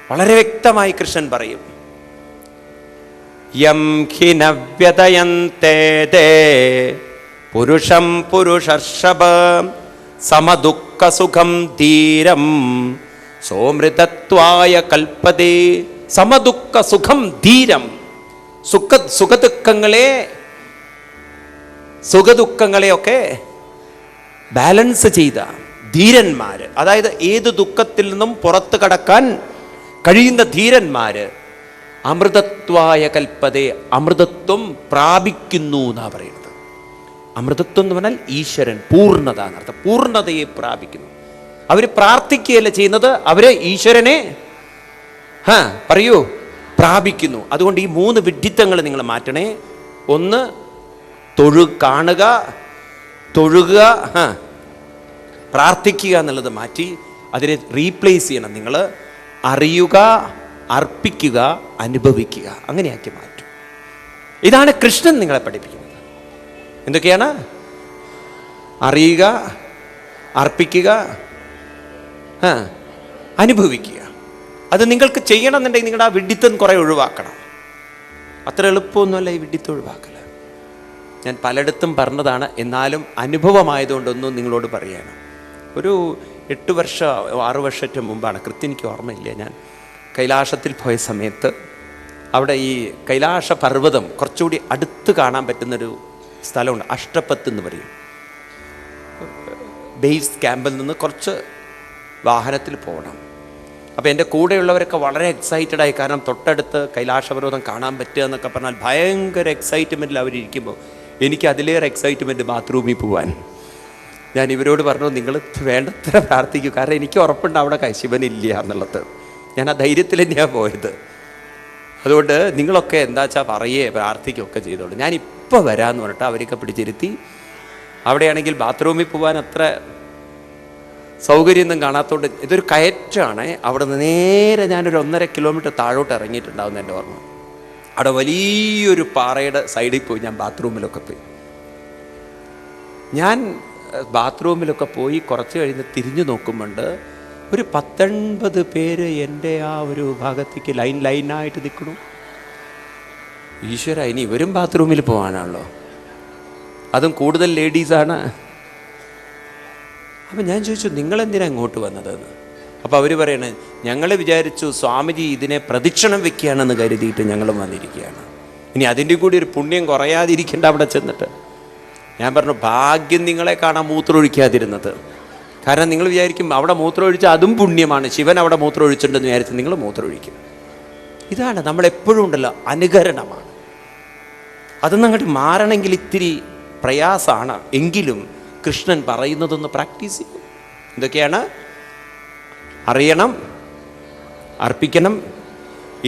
വളരെ വ്യക്തമായി കൃഷ്ണൻ പറയും, യം ഖിന വ്യതയന്തേ തേ പുരുഷം പുരുഷർഷഭ സമദുഃഖ സുഖം ധീരം സോമൃതത്വായ കൽപ്പതേ. സമദുഃഖ സുഖം ധീരം. സുഖദുഃഖങ്ങളെയൊക്കെ ബാലൻസ് ചെയ്ത ധീരന്മാര്, അതായത് ഏത് ദുഃഖത്തിൽ നിന്നും പുറത്തു കടക്കാൻ കഴിയുന്ന ധീരന്മാര് അമൃതത്വായ കൽപ്പതേ, അമൃതത്വം പ്രാപിക്കുന്നു എന്നാ പറയുന്നത്. അമൃതത്വം എന്ന് പറഞ്ഞാൽ ഈശ്വരൻ, പൂർണ്ണത എന്നർത്ഥം. പൂർണ്ണതയെ പ്രാപിക്കുന്നു. അവർ പ്രാർത്ഥിക്കുകയല്ല ചെയ്യുന്നത്, അവര് ഈശ്വരനെ പറയൂ പ്രാപിക്കുന്നു. അതുകൊണ്ട് ഈ 3 വിഡ്ഢിത്തങ്ങൾ നിങ്ങൾ മാറ്റണേ. ഒന്ന്, കാണുക, തൊഴുക, പ്രാർത്ഥിക്കുക എന്നുള്ളത് മാറ്റി അതിനെ റീപ്ലേസ് ചെയ്യണം. നിങ്ങൾ അറിയുക, അർപ്പിക്കുക, അനുഭവിക്കുക, അങ്ങനെയാക്കി മാറ്റും. ഇതാണ് കൃഷ്ണൻ നിങ്ങളെ പഠിപ്പിക്കുന്നത്. എന്തൊക്കെയാണ്? അറിയുക, അർപ്പിക്കുക, അനുഭവിക്കുക. അത് നിങ്ങൾക്ക് ചെയ്യണമെന്നുണ്ടെങ്കിൽ നിങ്ങളുടെ ആ വിഡ്ഢിത്തം കുറേ ഒഴിവാക്കണം. അത്ര എളുപ്പമൊന്നുമല്ല ഈ വിഡ്ഢിത്തം ഒഴിവാക്കൽ. ഞാൻ പലയിടത്തും പറഞ്ഞതാണ്, എന്നാലും അനുഭവമായതുകൊണ്ടൊന്നും നിങ്ങളോട് പറയാണ്. ഒരു 8 വർഷം 6 വർഷത്തിന് മുമ്പാണ്, കൃത്യം എനിക്ക് ഓർമ്മയില്ല, ഞാൻ കൈലാസത്തിൽ പോയ സമയത്ത് അവിടെ ഈ കൈലാസ പർവ്വതം കുറച്ചുകൂടി അടുത്ത് കാണാൻ പറ്റുന്നൊരു സ്ഥലമുണ്ട്, അഷ്ടപത്ത് എന്ന് പറയും. ബേസ് ക്യാമ്പിൽ നിന്ന് കുറച്ച് വാഹനത്തിൽ പോകണം. അപ്പോൾ എൻ്റെ കൂടെയുള്ളവരൊക്കെ വളരെ എക്സൈറ്റഡ് ആയി, കാരണം തൊട്ടടുത്ത് കൈലാസപർവ്വതം കാണാൻ പറ്റുക എന്നൊക്കെ പറഞ്ഞാൽ ഭയങ്കര എക്സൈറ്റ്മെൻറ്റിൽ അവരിയ്ക്കുമ്പോൾ എനിക്ക് അതിലേറെ എക്സൈറ്റ്മെൻറ്റ് ബാത്റൂമിൽ പോകാൻ. ഞാൻ ഇവരോട് പറഞ്ഞു, നിങ്ങൾ വേണ്ടത്ര പ്രാർത്ഥിക്കൂ, കാരണം എനിക്ക് ഉറപ്പുണ്ട് അവിടെ ശിവനില്ല എന്നുള്ളത്. ഞാൻ ആ ധൈര്യത്തിൽ തന്നെയാണ് പോയത്. അതുകൊണ്ട് നിങ്ങളൊക്കെ എന്താ വെച്ചാൽ പറയേ പ്രാർത്ഥിക്കുകയൊക്കെ ചെയ്തോളൂ, ഞാൻ ഇപ്പോൾ വരാമെന്ന് പറഞ്ഞിട്ട് അവരൊക്കെ പിടിച്ചിരുത്തി. അവിടെയാണെങ്കിൽ ബാത്റൂമിൽ പോകാൻ അത്ര സൗകര്യമൊന്നും കാണാത്തതുകൊണ്ട് ഇതൊരു കയറ്റമാണ്. അവിടെ നിന്ന് നേരെ ഞാനൊരു 1.5 കിലോമീറ്റർ താഴോട്ട് ഇറങ്ങിയിട്ടുണ്ടാവുന്ന എൻ്റെ ഓർമ്മ. അവിടെ വലിയൊരു പാറയുടെ സൈഡിൽ പോയി ഞാൻ ബാത്റൂമിലൊക്കെ പോയി. ഞാൻ ബാത്റൂമിലൊക്കെ പോയി കുറച്ച് കഴിഞ്ഞ് തിരിഞ്ഞു നോക്കുമ്പോണ്ട് ഒരു 19 പേര് എൻ്റെ ആ ഒരു ഭാഗത്തേക്ക് ലൈനായിട്ട് നിൽക്കണു. ഈശ്വര, ഇനി ഇവരും ബാത്റൂമിൽ പോകാനാണല്ലോ, അതും കൂടുതൽ ലേഡീസാണ്. അപ്പം ഞാൻ ചോദിച്ചു, നിങ്ങളെന്തിനാണ് ഇങ്ങോട്ട് വന്നതെന്ന്. അപ്പോൾ അവർ പറയണേ, ഞങ്ങൾ വിചാരിച്ചു സ്വാമിജി ഇതിനെ പ്രദക്ഷിണം വെക്കുകയാണെന്ന് കരുതിയിട്ട് ഞങ്ങളും വന്നിരിക്കുകയാണ്, ഇനി അതിൻ്റെ കൂടി ഒരു പുണ്യം കുറയാതിരിക്കേണ്ട അവിടെ ചെന്നിട്ട്. ഞാൻ പറഞ്ഞു, ഭാഗ്യം നിങ്ങളെ കാണാൻ മൂത്രമൊഴിക്കാതിരുന്നത്. കാരണം നിങ്ങൾ വിചാരിക്കും അവിടെ മൂത്രമൊഴിച്ചാൽ അതും പുണ്യമാണ്, ശിവൻ അവിടെ മൂത്രമൊഴിച്ചിട്ടുണ്ടെന്ന് വിചാരിച്ച് നിങ്ങൾ മൂത്രമൊഴിക്കും. ഇതാണ് നമ്മളെപ്പോഴും ഉണ്ടല്ലോ, അനുകരണമാണ്. അതൊന്നും അങ്ങോട്ട് മാറണമെങ്കിൽ ഇത്തിരി പ്രയാസമാണ്. എങ്കിലും കൃഷ്ണൻ പറയുന്നതൊന്ന് പ്രാക്ടീസ് ചെയ്യും. എന്തൊക്കെയാണ്? അറിയണം, അർപ്പിക്കണം.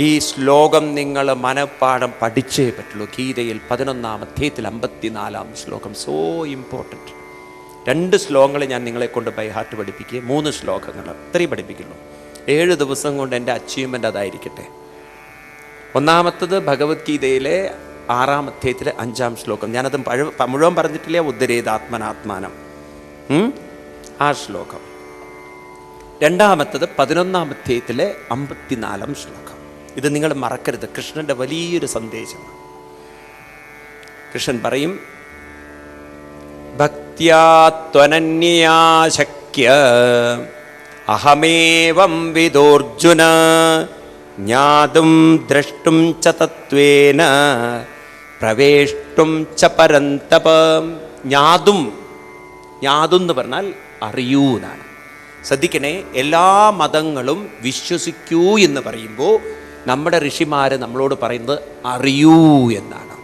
ഈ ശ്ലോകം നിങ്ങൾ മനഃപ്പാഠം പഠിച്ചേ പറ്റുള്ളൂ. ഗീതയിൽ 11-ാം അധ്യായത്തിൽ 54-ാം ശ്ലോകം, സോ ഇമ്പോർട്ടൻറ്റ്. 2 ശ്ലോകങ്ങൾ ഞാൻ നിങ്ങളെ കൊണ്ട് ബൈ ഹാർട്ട് പഠിപ്പിക്കുക, 3 ശ്ലോകങ്ങൾ ഇത്രയും പഠിപ്പിക്കുള്ളൂ. 7 ദിവസം കൊണ്ട് എൻ്റെ അച്ചീവ്മെൻ്റ് അതായിരിക്കട്ടെ. ഒന്നാമത്തത് ഭഗവത്ഗീതയിലെ 6-ാം അധ്യായത്തിലെ 5-ാം ശ്ലോകം. ഞാനത് മുഴുവൻ പറഞ്ഞിട്ടില്ല, ഉദ്ധരേതാത്മനാത്മാനം, ആ ശ്ലോകം. രണ്ടാമത്തത് 11-ാം അധ്യായത്തിലെ 54-ാം ശ്ലോകം. ഇത് നിങ്ങൾ മറക്കരുത്, കൃഷ്ണൻ്റെ വലിയൊരു സന്ദേശമാണ്. കൃഷ്ണൻ പറയും, ഭക്ത്യാ ത്വനന്യയാ ശക്യ അഹമേവം വിദോർജുന ജ്ഞാതും ദ്രഷ്ടും ച തത്വേന പ്രവേഷ്ടും ച പരന്തപ. ജ്ഞാതും എന്ന് പറഞ്ഞാൽ അറിയൂ എന്നാണ്. ശ്രദ്ധിക്കണേ, എല്ലാ മതങ്ങളും വിശ്വസിക്കൂ എന്ന് പറയുമ്പോൾ നമ്മുടെ ഋഷിമാർ നമ്മളോട് പറയുന്നത് അറിയൂ എന്നാണ്.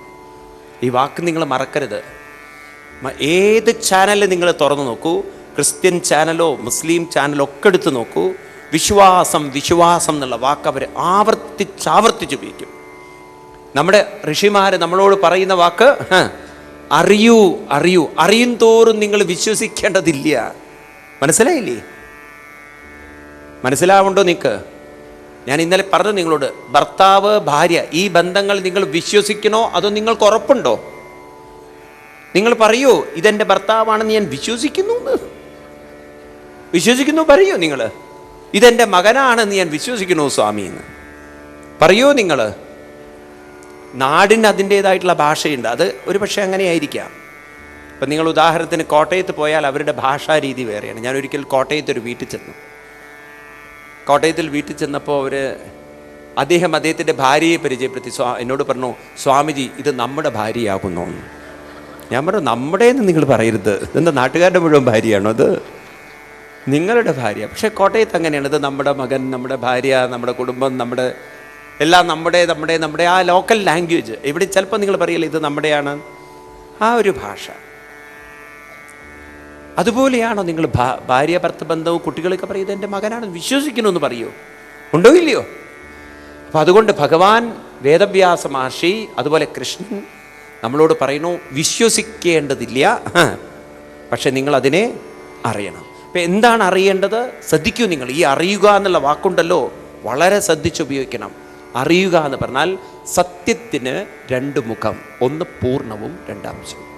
ഈ വാക്ക് നിങ്ങൾ മറക്കരുത്. ഏത് ചാനൽ നിങ്ങൾ തുറന്നു നോക്കൂ, ക്രിസ്ത്യൻ ചാനലോ മുസ്ലിം ചാനലോ ഒക്കെ എടുത്ത് നോക്കൂ, വിശ്വാസം എന്നുള്ള വാക്ക് അവർ ആവർത്തിച്ച് ഉപയോഗിക്കും. നമ്മുടെ ഋഷിമാർ നമ്മളോട് പറയുന്ന വാക്ക് അറിയൂ. അറിയും തോറും നിങ്ങൾ വിശ്വസിക്കേണ്ടതില്ല. മനസ്സിലായില്ലേ? മനസ്സിലാവുണ്ടോ നിങ്ങൾക്ക്? ഞാൻ ഇന്നലെ പറഞ്ഞു നിങ്ങളോട്, ഭർത്താവ് ഭാര്യ ഈ ബന്ധങ്ങൾ നിങ്ങൾ വിശ്വസിക്കണോ അതോ നിങ്ങൾക്ക് ഉറപ്പുണ്ടോ? നിങ്ങൾ പറയൂ, ഇതെൻ്റെ ഭർത്താവാണെന്ന് ഞാൻ വിശ്വസിക്കുന്നു പറയൂ നിങ്ങൾ. ഇതെൻ്റെ മകനാണെന്ന് ഞാൻ വിശ്വസിക്കുന്നു സ്വാമി എന്ന് പറയൂ നിങ്ങൾ. നാടിന് അതിൻ്റേതായിട്ടുള്ള ഭാഷയുണ്ട്, അത് ഒരു പക്ഷേ അങ്ങനെയായിരിക്കാം. ഇപ്പം നിങ്ങൾ ഉദാഹരണത്തിന് കോട്ടയത്ത് പോയാൽ അവരുടെ ഭാഷാ രീതി വേറെയാണ്. ഞാൻ ഒരിക്കൽ കോട്ടയത്തൊരു വീട്ടിൽ ചെന്നു. കോട്ടയത്തിൽ വീട്ടിൽ ചെന്നപ്പോൾ അദ്ദേഹത്തിൻ്റെ ഭാര്യയെ പരിചയപ്പെടുത്തി എന്നോട് പറഞ്ഞു, സ്വാമിജി ഇത് നമ്മുടെ ഭാര്യയാകുന്നു. ഞാൻ പറഞ്ഞു, നമ്മുടേന്ന് നിങ്ങൾ പറയരുത്, ഇതെന്താ നാട്ടുകാരുടെ മുഴുവൻ ഭാര്യയാണോ? അത് നിങ്ങളുടെ ഭാര്യ. പക്ഷേ കോട്ടയത്ത് അങ്ങനെയാണ്, ഇത് നമ്മുടെ മകൻ, നമ്മുടെ ഭാര്യ, നമ്മുടെ കുടുംബം, നമ്മുടെ എല്ലാം നമ്മുടെ ആ ലോക്കൽ ലാംഗ്വേജ്. ഇവിടെ ചിലപ്പോൾ നിങ്ങൾ പറയില്ല ഇത് നമ്മുടെയാണ്, ആ ഒരു ഭാഷ. അതുപോലെയാണോ നിങ്ങൾ ഭാര്യ ഭർത്ത ബന്ധവും കുട്ടികളൊക്കെ പറയുന്നത് എൻ്റെ മകനാണെന്ന് വിശ്വസിക്കണമെന്ന് പറയൂ, ഉണ്ടോ ഇല്ലയോ? അപ്പം അതുകൊണ്ട് ഭഗവാൻ വേദവ്യാസ മഹർഷി അതുപോലെ കൃഷ്ണൻ നമ്മളോട് പറയുന്നു, വിശ്വസിക്കേണ്ടതില്ല, പക്ഷെ നിങ്ങളതിനെ അറിയണം. അപ്പം എന്താണ് അറിയേണ്ടത്? ശ്രദ്ധിക്കൂ നിങ്ങൾ. ഈ അറിയുക എന്നുള്ള വാക്കുണ്ടല്ലോ, വളരെ ശ്രദ്ധിച്ചുപയോഗിക്കണം. അറിയുക എന്ന് പറഞ്ഞാൽ സത്യത്തിന് രണ്ട് മുഖം, ഒന്ന് പൂർണ്ണവും രണ്ടംശവും.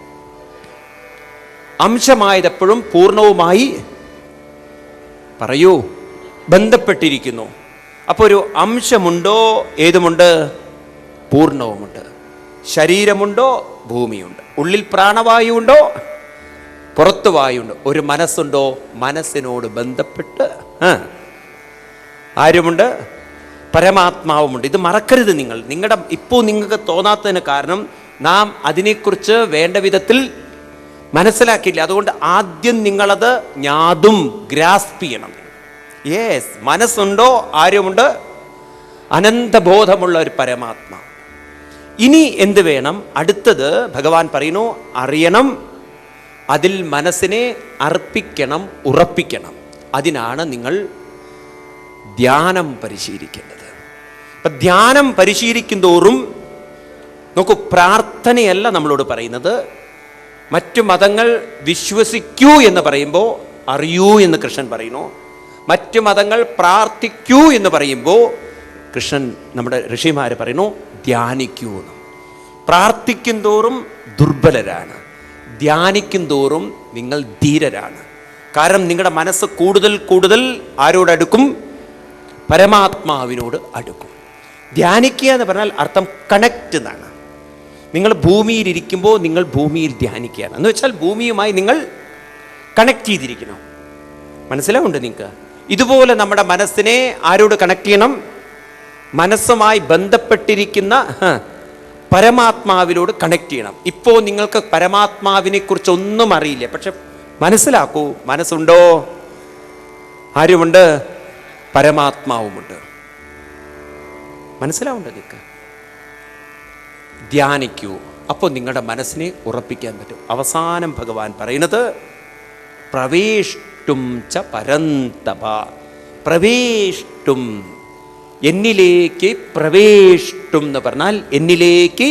അംശമായതെപ്പോഴും പൂർണ്ണവുമായി പറയൂ ബന്ധപ്പെട്ടിരിക്കുന്നു. അപ്പോൾ ഒരു അംശമുണ്ടോ? ഏതുമുണ്ട്? പൂർണ്ണവുമുണ്ട്. ശരീരമുണ്ടോ? ഭൂമിയുണ്ട്. ഉള്ളിൽ പ്രാണവായുണ്ടോ? പുറത്തു വായുണ്ട്. ഒരു മനസ്സുണ്ടോ? മനസ്സിനോട് ബന്ധപ്പെട്ട് ആരുമുണ്ട്? പരമാത്മാവുമുണ്ട്. ഇത് മറക്കരുത് നിങ്ങൾ. ഇപ്പോൾ നിങ്ങൾക്ക് തോന്നാത്തതിന് കാരണം നാം അതിനെക്കുറിച്ച് വേണ്ട വിധത്തിൽ മനസ്സിലാക്കിയില്ല. അതുകൊണ്ട് ആദ്യം നിങ്ങളത് ജ്ഞാതും ഗ്രാസ്പ് ചെയ്യണം. യെസ്, മനസ്സുണ്ടോ? ആരുമുണ്ട്? അനന്തബോധമുള്ള ഒരു പരമാത്മാ. ഇനി എന്ത് വേണം? അടുത്തത് ഭഗവാൻ പറയുന്നു, അറിയണം, അതിൽ മനസ്സിനെ അർപ്പിക്കണം, ഉറപ്പിക്കണം. അതിനാണ് നിങ്ങൾ ധ്യാനം പരിശീലിക്കേണ്ടത്. അപ്പം ധ്യാനം പരിശീലിക്കും തോറും നോക്കൂ, പ്രാർത്ഥനയല്ല നമ്മളോട് പറയുന്നത്. മറ്റു മതങ്ങൾ വിശ്വസിക്കൂ എന്ന് പറയുമ്പോൾ അറിയൂ എന്ന് കൃഷ്ണൻ പറയുന്നു. മറ്റു മതങ്ങൾ പ്രാർത്ഥിക്കൂ എന്ന് പറയുമ്പോൾ കൃഷ്ണൻ, നമ്മുടെ ഋഷിമാർ പറയുന്നു ധ്യാനിക്കൂ എന്ന്. പ്രാർത്ഥിക്കും തോറും ദുർബലരാണ്, ധ്യാനിക്കും തോറും നിങ്ങൾ ധീരരാണ്. കാരണം നിങ്ങളുടെ മനസ്സ് കൂടുതൽ ആരോടടുക്കും? പരമാത്മാവിനോട് അടുക്കും. ധ്യാനിക്കുക എന്ന് പറഞ്ഞാൽ അർത്ഥം കണക്റ്റ് എന്നാണ്. നിങ്ങൾ ഭൂമിയിലിരിക്കുമ്പോൾ നിങ്ങൾ ഭൂമിയിൽ ധ്യാനിക്കുകയാണ് എന്ന് വെച്ചാൽ ഭൂമിയുമായി നിങ്ങൾ കണക്ട് ചെയ്തിരിക്കണം. മനസ്സിലാവുണ്ട് നിങ്ങൾക്ക്? ഇതുപോലെ നമ്മുടെ മനസ്സിനെ ആരോട് കണക്ട് ചെയ്യണം? മനസ്സുമായി ബന്ധപ്പെട്ടിരിക്കുന്ന പരമാത്മാവിനോട് കണക്ട് ചെയ്യണം. ഇപ്പോൾ നിങ്ങൾക്ക് പരമാത്മാവിനെ കുറിച്ച് ഒന്നും അറിയില്ല, പക്ഷെ മനസ്സിലാക്കൂ, മനസ്സുണ്ടോ? ആരുമുണ്ട്? പരമാത്മാവുമുണ്ട്. മനസ്സിലാവുണ്ട് നിങ്ങൾക്ക്? ധ്യാനിക്കൂ, അപ്പോൾ നിങ്ങളുടെ മനസ്സിനെ ഉറപ്പിക്കാൻ പറ്റും. അവസാനം ഭഗവാൻ പറയുന്നത് പ്രവേഷ്ടും ച പരന്തപ. പ്രവേഷ്ടും, എന്നിലേക്ക് പ്രവേഷ്ടും എന്ന് പറഞ്ഞാൽ എന്നിലേക്ക്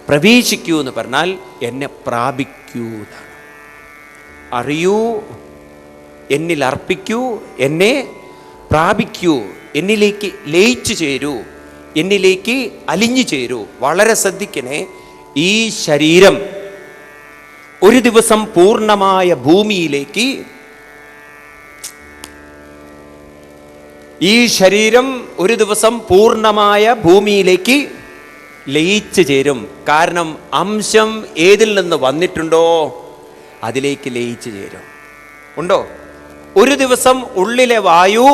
പ്രവേശിക്കൂ എന്ന് പറഞ്ഞാൽ എന്നെ പ്രാപിക്കൂ എന്നാണ്. അറിയൂ, എന്നിൽ അർപ്പിക്കൂ, എന്നെ പ്രാപിക്കൂ, എന്നിലേക്ക് ലയിച്ചു ചേരൂ, എന്നിലേക്ക് അലിഞ്ഞു ചേരൂ. വളരെ ശ്രദ്ധിക്കണേ, ഈ ശരീരം ഒരു ദിവസം പൂർണ്ണമായ ഭൂമിയിലേക്ക്, ഈ ശരീരം ഒരു ദിവസം പൂർണ്ണമായ ഭൂമിയിലേക്ക് ലയിച്ചു ചേരും. കാരണം അംശം ഏതിൽ നിന്ന് വന്നിട്ടുണ്ടോ അതിലേക്ക് ലയിച്ചു ചേരും. ഉണ്ടോ? ഒരു ദിവസം ഉള്ളിലെ വായു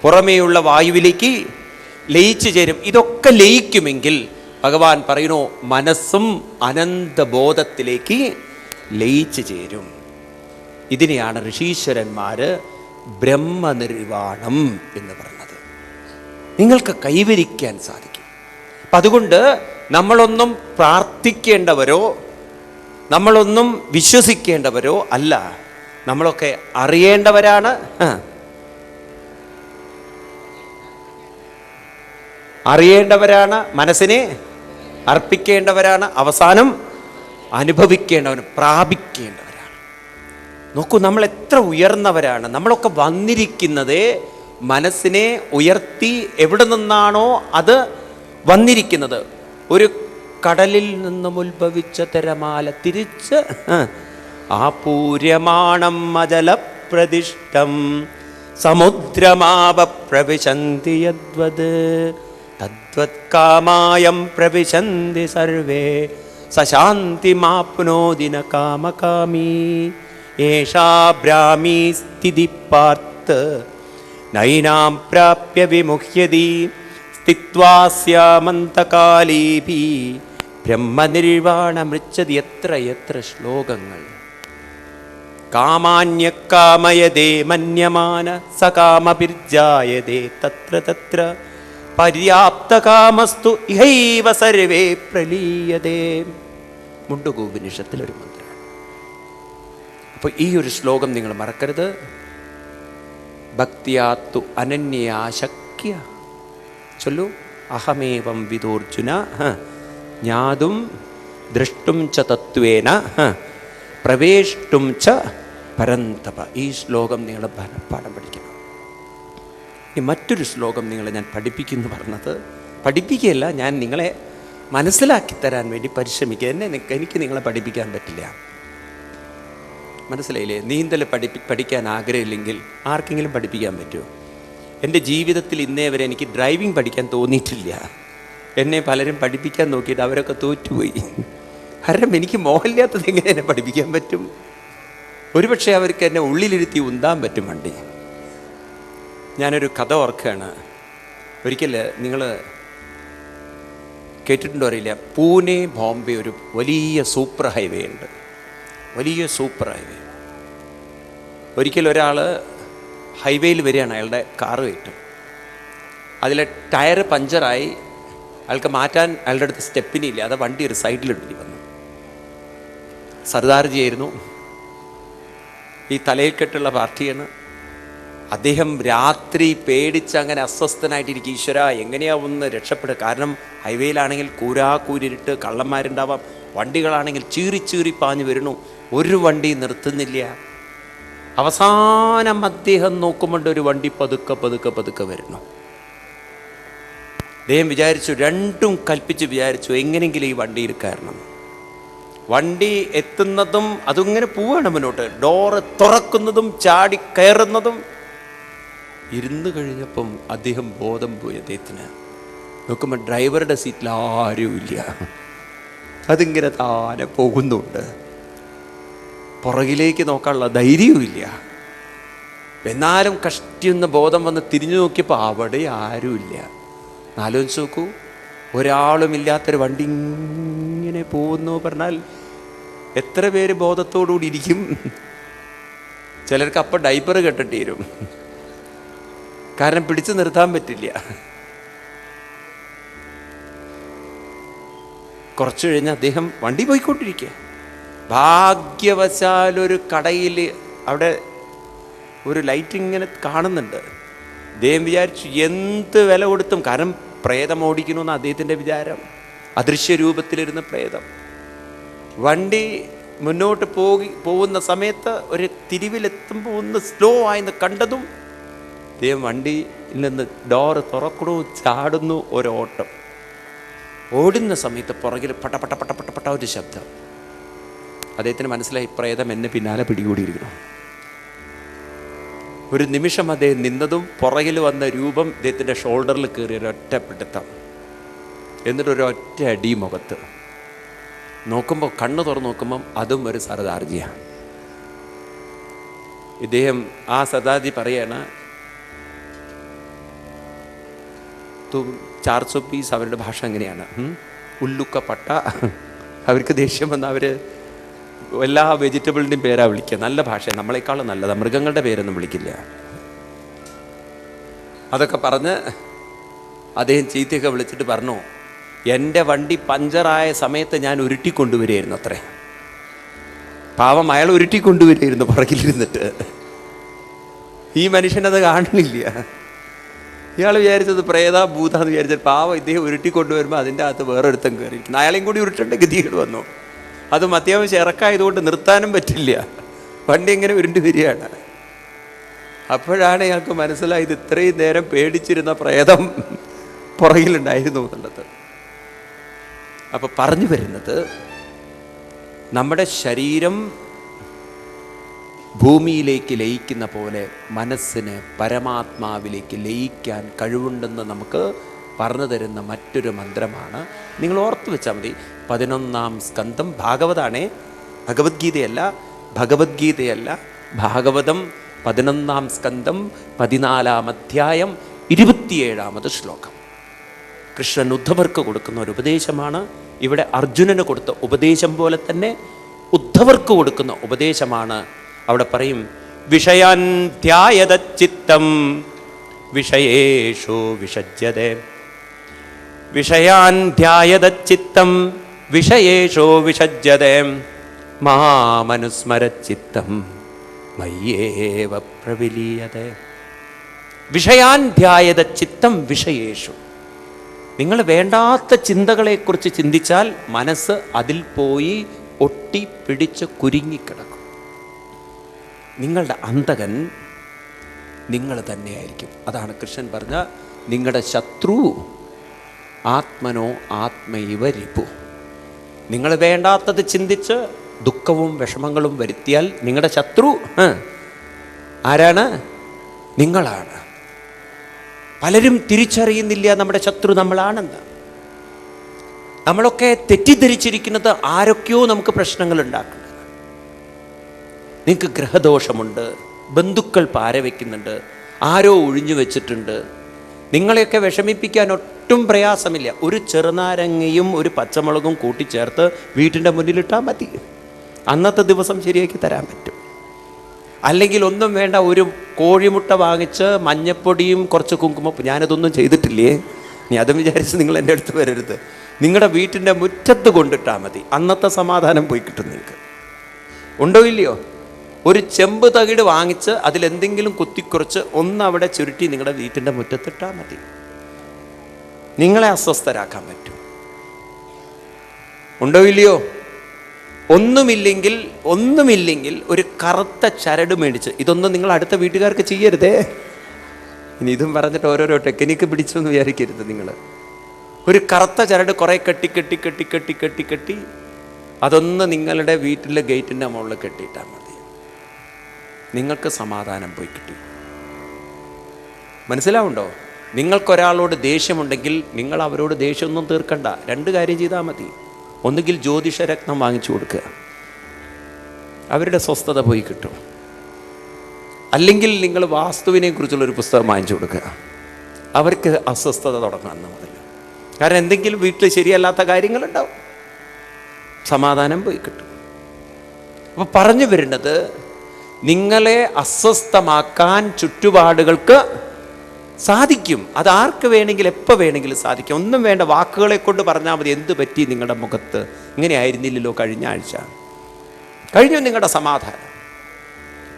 പുറമേയുള്ള വായുവിലേക്ക് ലയിച്ചു ചേരും. ഇതൊക്കെ ലയിക്കുമെങ്കിൽ ഭഗവാൻ പറയുന്നു മനസ്സും അനന്തബോധത്തിലേക്ക് ലയിച്ചു ചേരും. ഇതിനെയാണ് ഋഷീശ്വരന്മാര് ബ്രഹ്മനിർവാണം എന്ന് പറഞ്ഞത്. നിങ്ങൾക്ക് കൈവരിക്കാൻ സാധിക്കും. അപ്പം അതുകൊണ്ട് നമ്മളൊന്നും പ്രാർത്ഥിക്കേണ്ടവരോ നമ്മളൊന്നും വിശ്വസിക്കേണ്ടവരോ അല്ല, നമ്മളൊക്കെ അറിയേണ്ടവരാണ്. അറിയേണ്ടവരാണ്, മനസ്സിനെ അർപ്പിക്കേണ്ടവരാണ്, അവസാനം അനുഭവിക്കേണ്ടവന് പ്രാപിക്കേണ്ടവരാണ്. നോക്കൂ, നമ്മൾ എത്ര ഉയർന്നവരാണ്. നമ്മളൊക്കെ വന്നിരിക്കുന്നത് മനസ്സിനെ ഉയർത്തി എവിടെ നിന്നാണോ അത് വന്നിരിക്കുന്നത്. ഒരു കടലിൽ നിന്നും ഉത്ഭവിച്ച തിരമാല തിരിച്ച് ആപൂര്യമാണം അജലപ്രതിഷ്ഠം സമുദ്രമാവ പ്രവിശന്തി യദ്വത് തദ്വത് കാമായം പ്രവിശന്തി സർവേ സശാന്തിമാപ്നോതി ന കാമകാമീ ഏഷാ ബ്രാഹ്മീ സ്ഥിതി പാർത്ഥ നൈനാം പ്രാപ്യ വിമുഹ്യതി സ്ഥിത്വാ സ്യാമന്തകാലീപി ബ്രഹ്മനിർവാണമൃച്ഛതി. എത്ര എത്ര ശ്ലോകങ്ങൾ! കാമാന്യകാമയതേ മന്യമാന സകാമഭിർജായതേ തത്ര തത്ര പര്യാപ്തകാമസ്തു ഇഹൈവ സർവേ പ്രലീയതേ. മുണ്ടുകോപനിഷത്തിലൊരു മന്ത്രമാണ്. അപ്പോൾ ഈ ഒരു ശ്ലോകം നിങ്ങൾ മറക്കരുത്. ഭക്തിയാത്തു അനന്യാശക്യ ചൊല്ലു. അഹമേവം വിദോർജുന ജ്ഞാതും ദ്രഷ്ടും ച തത്വേന പ്രവേഷ്ടും ച പരന്തപ. ഈ ശ്ലോകം നിങ്ങൾ പാഠം പഠിക്കണം. ഈ മറ്റൊരു ശ്ലോകം നിങ്ങളെ ഞാൻ പഠിപ്പിക്കുന്നു പറഞ്ഞത് പഠിപ്പിക്കുകയല്ല, ഞാൻ നിങ്ങളെ മനസ്സിലാക്കി തരാൻ വേണ്ടി പരിശ്രമിക്കുക. എനിക്ക് നിങ്ങളെ പഠിപ്പിക്കാൻ പറ്റില്ല, മനസ്സിലായില്ലേ? നീന്തൽ പഠിക്കാൻ ആഗ്രഹമില്ലെങ്കിൽ ആർക്കെങ്കിലും പഠിപ്പിക്കാൻ പറ്റുമോ? എൻ്റെ ജീവിതത്തിൽ ഇന്നേ വരെ എനിക്ക് ഡ്രൈവിംഗ് പഠിക്കാൻ തോന്നിയിട്ടില്ല. എന്നെ പലരും പഠിപ്പിക്കാൻ നോക്കിയിട്ട് അവരൊക്കെ തോറ്റുപോയി. കാരണം എനിക്ക് മോഹമില്ലാത്തത് എങ്ങനെ എന്നെ പഠിപ്പിക്കാൻ പറ്റും? ഒരുപക്ഷെ അവർക്ക് എന്നെ ഉള്ളിലിരുത്തി ഉന്താൻ പറ്റും വണ്ടി. ഞാനൊരു കഥ ഓർക്കുകയാണ്. ഒരിക്കൽ നിങ്ങൾ കേട്ടിട്ടുണ്ടോ അറിയില്ല, പൂനെ ബോംബെ ഒരു വലിയ സൂപ്പർ ഹൈവേ ഉണ്ട്, വലിയ സൂപ്പർ ഹൈവേ. ഒരിക്കൽ ഒരാൾ ഹൈവേയിൽ വരികയാണ്, അയാളുടെ കാറുമായിട്ട്. അതിലെ ടയർ പഞ്ചറായി, അയാൾക്ക് മാറ്റാൻ അയാളുടെ അടുത്ത് സ്റ്റെപ്പിനില്ല. അത് വണ്ടി ഒരു സൈഡിലിട്ടി വന്നു. സർദാർജി ആയിരുന്നു, ഈ തലയിൽ കെട്ടുള്ള പാർട്ടിയാണ്. അദ്ദേഹം രാത്രി പേടിച്ച് അങ്ങനെ അസ്വസ്ഥനായിട്ടിരിക്കും. ഈശ്വര എങ്ങനെയാ ഒന്ന് രക്ഷപ്പെടുക? കാരണം ഹൈവേയിലാണെങ്കിൽ കൂരിരുട്ട്, കള്ളന്മാരുണ്ടാവാം. വണ്ടികളാണെങ്കിൽ ചീറി ചീറി പാഞ്ഞു വരുന്നു, ഒരു വണ്ടി നിർത്തുന്നില്ല. അവസാനം അദ്ദേഹം നോക്കുമ്പോൾ ഒരു വണ്ടി പതുക്കെ പതുക്കെ പതുക്കെ വരുന്നു. അദ്ദേഹം വിചാരിച്ചു, രണ്ടും കൽപ്പിച്ച് വിചാരിച്ചു എങ്ങനെയെങ്കിലും ഈ വണ്ടിയിൽ കയറണം. വണ്ടി എത്തുന്നതും അതിങ്ങനെ പോവുകയാണ് മുന്നോട്ട്, ഡോറ് തുറക്കുന്നതും ചാടി കയറുന്നതും. ഇരുന്ന് കഴിഞ്ഞപ്പം അദ്ദേഹം ബോധം പോയി. അദ്ദേഹത്തിന് നോക്കുമ്പോൾ ഡ്രൈവറുടെ സീറ്റിൽ ആരുമില്ല. അതിങ്ങനെ താനെ പോകുന്നുണ്ട്. പുറകിലേക്ക് നോക്കാനുള്ള ധൈര്യവുമില്ല. എന്നാലും കഷ്ടിയൊന്ന് ബോധം വന്ന് തിരിഞ്ഞു നോക്കിയപ്പോൾ അവിടെ ആരുമില്ല. ആലോചിച്ച് നോക്കൂ, ഒരാളുമില്ലാത്തൊരു വണ്ടി ഇങ്ങനെ പോകുന്നു പറഞ്ഞാൽ എത്ര പേര് ബോധത്തോടുകൂടി ഇരിക്കും? ചിലർക്ക് അപ്പം ഡൈപ്പർ കെട്ടേണ്ടി വരും, കാരണം പിടിച്ചു നിർത്താൻ പറ്റില്ല. കുറച്ചു കഴിഞ്ഞ് അദ്ദേഹം വണ്ടി പോയിക്കൊണ്ടിരിക്കുക. ഭാഗ്യവശാലൊരു കടയിൽ അവിടെ ഒരു ലൈറ്റ് ഇങ്ങനെ കാണുന്നുണ്ട്. അദ്ദേഹം വിചാരിച്ചു എന്ത് വില കൊടുത്തും, കാരണം പ്രേതം ഓടിക്കണമെന്ന് അദ്ദേഹത്തിൻ്റെ വിചാരം. അദൃശ്യ രൂപത്തിലിരുന്ന പ്രേതം. വണ്ടി മുന്നോട്ട് പോകുന്ന സമയത്ത് ഒരു തിരിവിലെത്തുമ്പോൾ ഒന്ന് സ്ലോ ആയെന്ന് കണ്ടതും അദ്ദേഹം വണ്ടിയിൽ നിന്ന് ഡോറ് തുറക്കണു, ചാടുന്നു, ഒരോട്ടം. ഓടുന്ന സമയത്ത് പുറകിൽ പട്ട പട്ട പട്ട പട്ട പട്ട ഒരു ശബ്ദം. അദ്ദേഹത്തിന് മനസ്സിലായി, പ്രേതം എന്നെ പിന്നാലെ പിടികൂടിയിരിക്കണം. ഒരു നിമിഷം അദ്ദേഹം നിന്നതും പുറകിൽ വന്ന രൂപം അദ്ദേഹത്തിൻ്റെ ഷോൾഡറിൽ കയറി ഒരൊറ്റ പിടുത്തം, എന്നിട്ടൊരൊറ്റ അടി മുഖത്ത്. നോക്കുമ്പോൾ, കണ്ണ് തുറന്ന് നോക്കുമ്പം അതും ഒരു സർദാർജിയാണ്. ഇദ്ദേഹം ആ സർദാർജി പറയാണ്, തും 400 പീസ്. അവരുടെ ഭാഷ എങ്ങനെയാണ്? ഉല്ലുക്കപ്പട്ട. അവർക്ക് ദേഷ്യം വന്ന അവർ എല്ലാ വെജിറ്റബിളിൻ്റെയും പേരാ വിളിക്കുക. നല്ല ഭാഷ, നമ്മളെക്കാളും നല്ലതാണ്. മൃഗങ്ങളുടെ പേരൊന്നും വിളിക്കില്ല. അതൊക്കെ പറഞ്ഞ് അദ്ദേഹം ചീത്തയൊക്കെ വിളിച്ചിട്ട് പറഞ്ഞു, എൻ്റെ വണ്ടി പഞ്ചറായ സമയത്ത് ഞാൻ ഉരുട്ടിക്കൊണ്ടുവരികയായിരുന്നു അത്രേ. പാവം, അയാൾ ഉരുട്ടിക്കൊണ്ടുവരികയായിരുന്നു പുറകിലിരുന്നിട്ട്. ഈ മനുഷ്യനത് കാണുന്നില്ല. ഇയാൾ വിചാരിച്ചത് പ്രേത ഭൂതാന്ന് വിചാരിച്ചത്. പാവം, ഇദ്ദേഹം ഉരുട്ടിക്കൊണ്ടുവരുമ്പോൾ അതിൻ്റെ അകത്ത് വേറൊരുത്തം കയറിയിരിക്കുന്നു. അയാളെയും കൂടി ഉരുട്ടേണ്ട ഗതികൾ വന്നു. അതും അത്യാവശ്യം ഇറക്കായതുകൊണ്ട് നിർത്താനും പറ്റില്ല. വണ്ടി ഇങ്ങനെ ഉരുണ്ടി വരികയാണ്. അപ്പോഴാണ് ഇയാൾക്ക് മനസ്സിലായത് ഇത്രയും നേരം പേടിച്ചിരുന്ന പ്രേതം പുറകിലുണ്ടായിരുന്നു എന്നുള്ളത്. അപ്പോൾ പറഞ്ഞു വരുന്നത്, നമ്മുടെ ശരീരം ഭൂമിയിലേക്ക് ലയിക്കുന്ന പോലെ മനസ്സിന് പരമാത്മാവിലേക്ക് ലയിക്കാൻ കഴിവുണ്ടെന്ന് നമുക്ക് പറഞ്ഞു തരുന്ന മറ്റൊരു മന്ത്രമാണ്. നിങ്ങൾ ഓർത്തു വെച്ചാൽ മതി. 11-ാം സ്കന്ധം ഭാഗവതാണേ, ഭഗവത്ഗീതയല്ല. ഭാഗവതം 11-ാം സ്കന്ധം 14-ാം അധ്യായം 27-ാമത് ശ്ലോകം. കൃഷ്ണൻ ഉദ്ധവർക്ക് കൊടുക്കുന്ന ഒരു ഉപദേശമാണ്. ഇവിടെ അർജുനന് കൊടുത്ത ഉപദേശം പോലെ തന്നെ ഉദ്ധവർക്ക് കൊടുക്കുന്ന ഉപദേശമാണ്. അവിടെ പറയും, വിഷയാൻ ധ്യായത ചിത്തം വിഷയേഷു വിഷജ്യതേ. വിഷയാൻ ധ്യായത ചിത്തം വിഷയേഷു വിഷജ്യതേ മാമനുസ്മരച്ചിത്തം മയ്യേവ പ്രവിലീയതേ. വിഷയാൻ ധ്യായത ചിത്തം വിഷയേഷു. നിങ്ങൾ വേണ്ടാത്ത ചിന്തകളെക്കുറിച്ച് ചിന്തിച്ചാൽ മനസ്സ് അതിൽ പോയി ഒട്ടി പിടിച്ച് കുരുങ്ങിക്കിടക്കും. നിങ്ങളുടെ അന്തകൻ നിങ്ങൾ തന്നെയായിരിക്കും. അതാണ് കൃഷ്ണൻ പറഞ്ഞ, നിങ്ങളുടെ ശത്രു ആത്മനോ ആത്മൈവ രിപു. നിങ്ങൾ വേണ്ടാത്തത് ചിന്തിച്ച് ദുഃഖവും വിഷമങ്ങളും വരുത്തിയാൽ നിങ്ങളുടെ ശത്രു ആരാണ്? നിങ്ങളാണ്. പലരും തിരിച്ചറിയുന്നില്ല നമ്മുടെ ശത്രു നമ്മളാണെന്ന്. നമ്മളൊക്കെ തെറ്റിദ്ധരിച്ചിരിക്കുന്നത് ആരൊക്കെയോ നമുക്ക് പ്രശ്നങ്ങൾ ഉണ്ടാക്കുന്നത്. നിങ്ങൾക്ക് ഗ്രഹദോഷമുണ്ട്, ബന്ധുക്കൾ പാരവെക്കുന്നുണ്ട്, ആരോ ഒഴിഞ്ഞു വെച്ചിട്ടുണ്ട്. നിങ്ങളെയൊക്കെ വിഷമിപ്പിക്കാൻ ഒട്ടും പ്രയാസമില്ല. ഒരു ചെറുനാരങ്ങയും ഒരു പച്ചമുളകും കൂട്ടിച്ചേർത്ത് വീട്ടിൻ്റെ മുന്നിലിട്ടാൽ മതി. അന്നത്തെ ദിവസം ശരിയാക്കി തരാൻ പറ്റും. അല്ലെങ്കിൽ ഒന്നും വേണ്ട, ഒരു കോഴിമുട്ട വാങ്ങിച്ച് മഞ്ഞപ്പൊടിയും കുറച്ച് കുങ്കുമം. ഞാനതൊന്നും ചെയ്തിട്ടില്ലേ, നീ അതും വിചാരിച്ച് നിങ്ങൾ എൻ്റെ അടുത്ത് വരരുത്. നിങ്ങളുടെ വീട്ടിൻ്റെ മുറ്റത്ത് കൊണ്ടിട്ടാൽ മതി. അന്നത്തെ സമാധാനം പോയി കിട്ടും. നിങ്ങൾക്ക് ഉണ്ടോ ഇല്ലയോ? ഒരു ചെമ്പ് തകിട് വാങ്ങിച്ച് അതിലെന്തെങ്കിലും കുത്തിക്കുറച്ച് അവിടെ ചുരുട്ടി നിങ്ങളുടെ വീട്ടിൻ്റെ മുറ്റത്തിട്ടാൽ മതി. നിങ്ങളെ അസ്വസ്ഥരാക്കാൻ പറ്റും. ഉണ്ടോ ഇല്ലയോ? ഒന്നുമില്ലെങ്കിൽ ഒരു കറുത്ത ചരട് മേടിച്ച്, ഇതൊന്നും നിങ്ങൾ അടുത്ത വീട്ടുകാർക്ക് ചെയ്യരുതേ. ഇനി ഇതും പറഞ്ഞിട്ട് ഓരോരോ ടെക്നിക്ക് പിടിച്ചെന്ന് വിചാരിക്കരുത്. നിങ്ങൾ ഒരു കറുത്ത ചരട് കുറേ കെട്ടി അതൊന്ന് നിങ്ങളുടെ വീട്ടിലെ ഗേറ്റിൻ്റെ മുകളിൽ കെട്ടിയിട്ടാൽ മതി. നിങ്ങൾക്ക് സമാധാനം പോയി കിട്ടി. മനസ്സിലാവുണ്ടോ? നിങ്ങൾക്കൊരാളോട് ദേഷ്യമുണ്ടെങ്കിൽ നിങ്ങൾ അവരോട് ദേഷ്യമൊന്നും തീർക്കണ്ട. 2 കാര്യം ചെയ്താൽ മതി. ഒന്നുകിൽ ജ്യോതിഷരത്നം വാങ്ങിച്ചു കൊടുക്കുക, അവരുടെ സ്വസ്ഥത പോയി കിട്ടും. അല്ലെങ്കിൽ നിങ്ങൾ വാസ്തുവിനെ കുറിച്ചുള്ളൊരു പുസ്തകം വാങ്ങിച്ചു കൊടുക്കുക, അവർക്ക് അസ്വസ്ഥത തുടങ്ങാൻ മുതൽ. കാരണം എന്തെങ്കിലും വീട്ടിൽ ശരിയല്ലാത്ത കാര്യങ്ങളുണ്ടാവും, സമാധാനം പോയി കിട്ടും. അപ്പോൾ പറഞ്ഞു വരുന്നത്, നിങ്ങളെ അസ്വസ്ഥമാക്കാൻ ചുറ്റുപാടുകൾക്ക് സാധിക്കും. അതാർക്ക് വേണമെങ്കിലും എപ്പോൾ വേണമെങ്കിലും സാധിക്കും. ഒന്നും വേണ്ട, വാക്കുകളെ കൊണ്ട് പറഞ്ഞാൽ മതി. എന്ത് പറ്റി നിങ്ങളുടെ മുഖത്ത്? ഇങ്ങനെ ആയിരുന്നില്ലല്ലോ കഴിഞ്ഞ ആഴ്ച, കഴിഞ്ഞു നിങ്ങളുടെ സമാധാനം.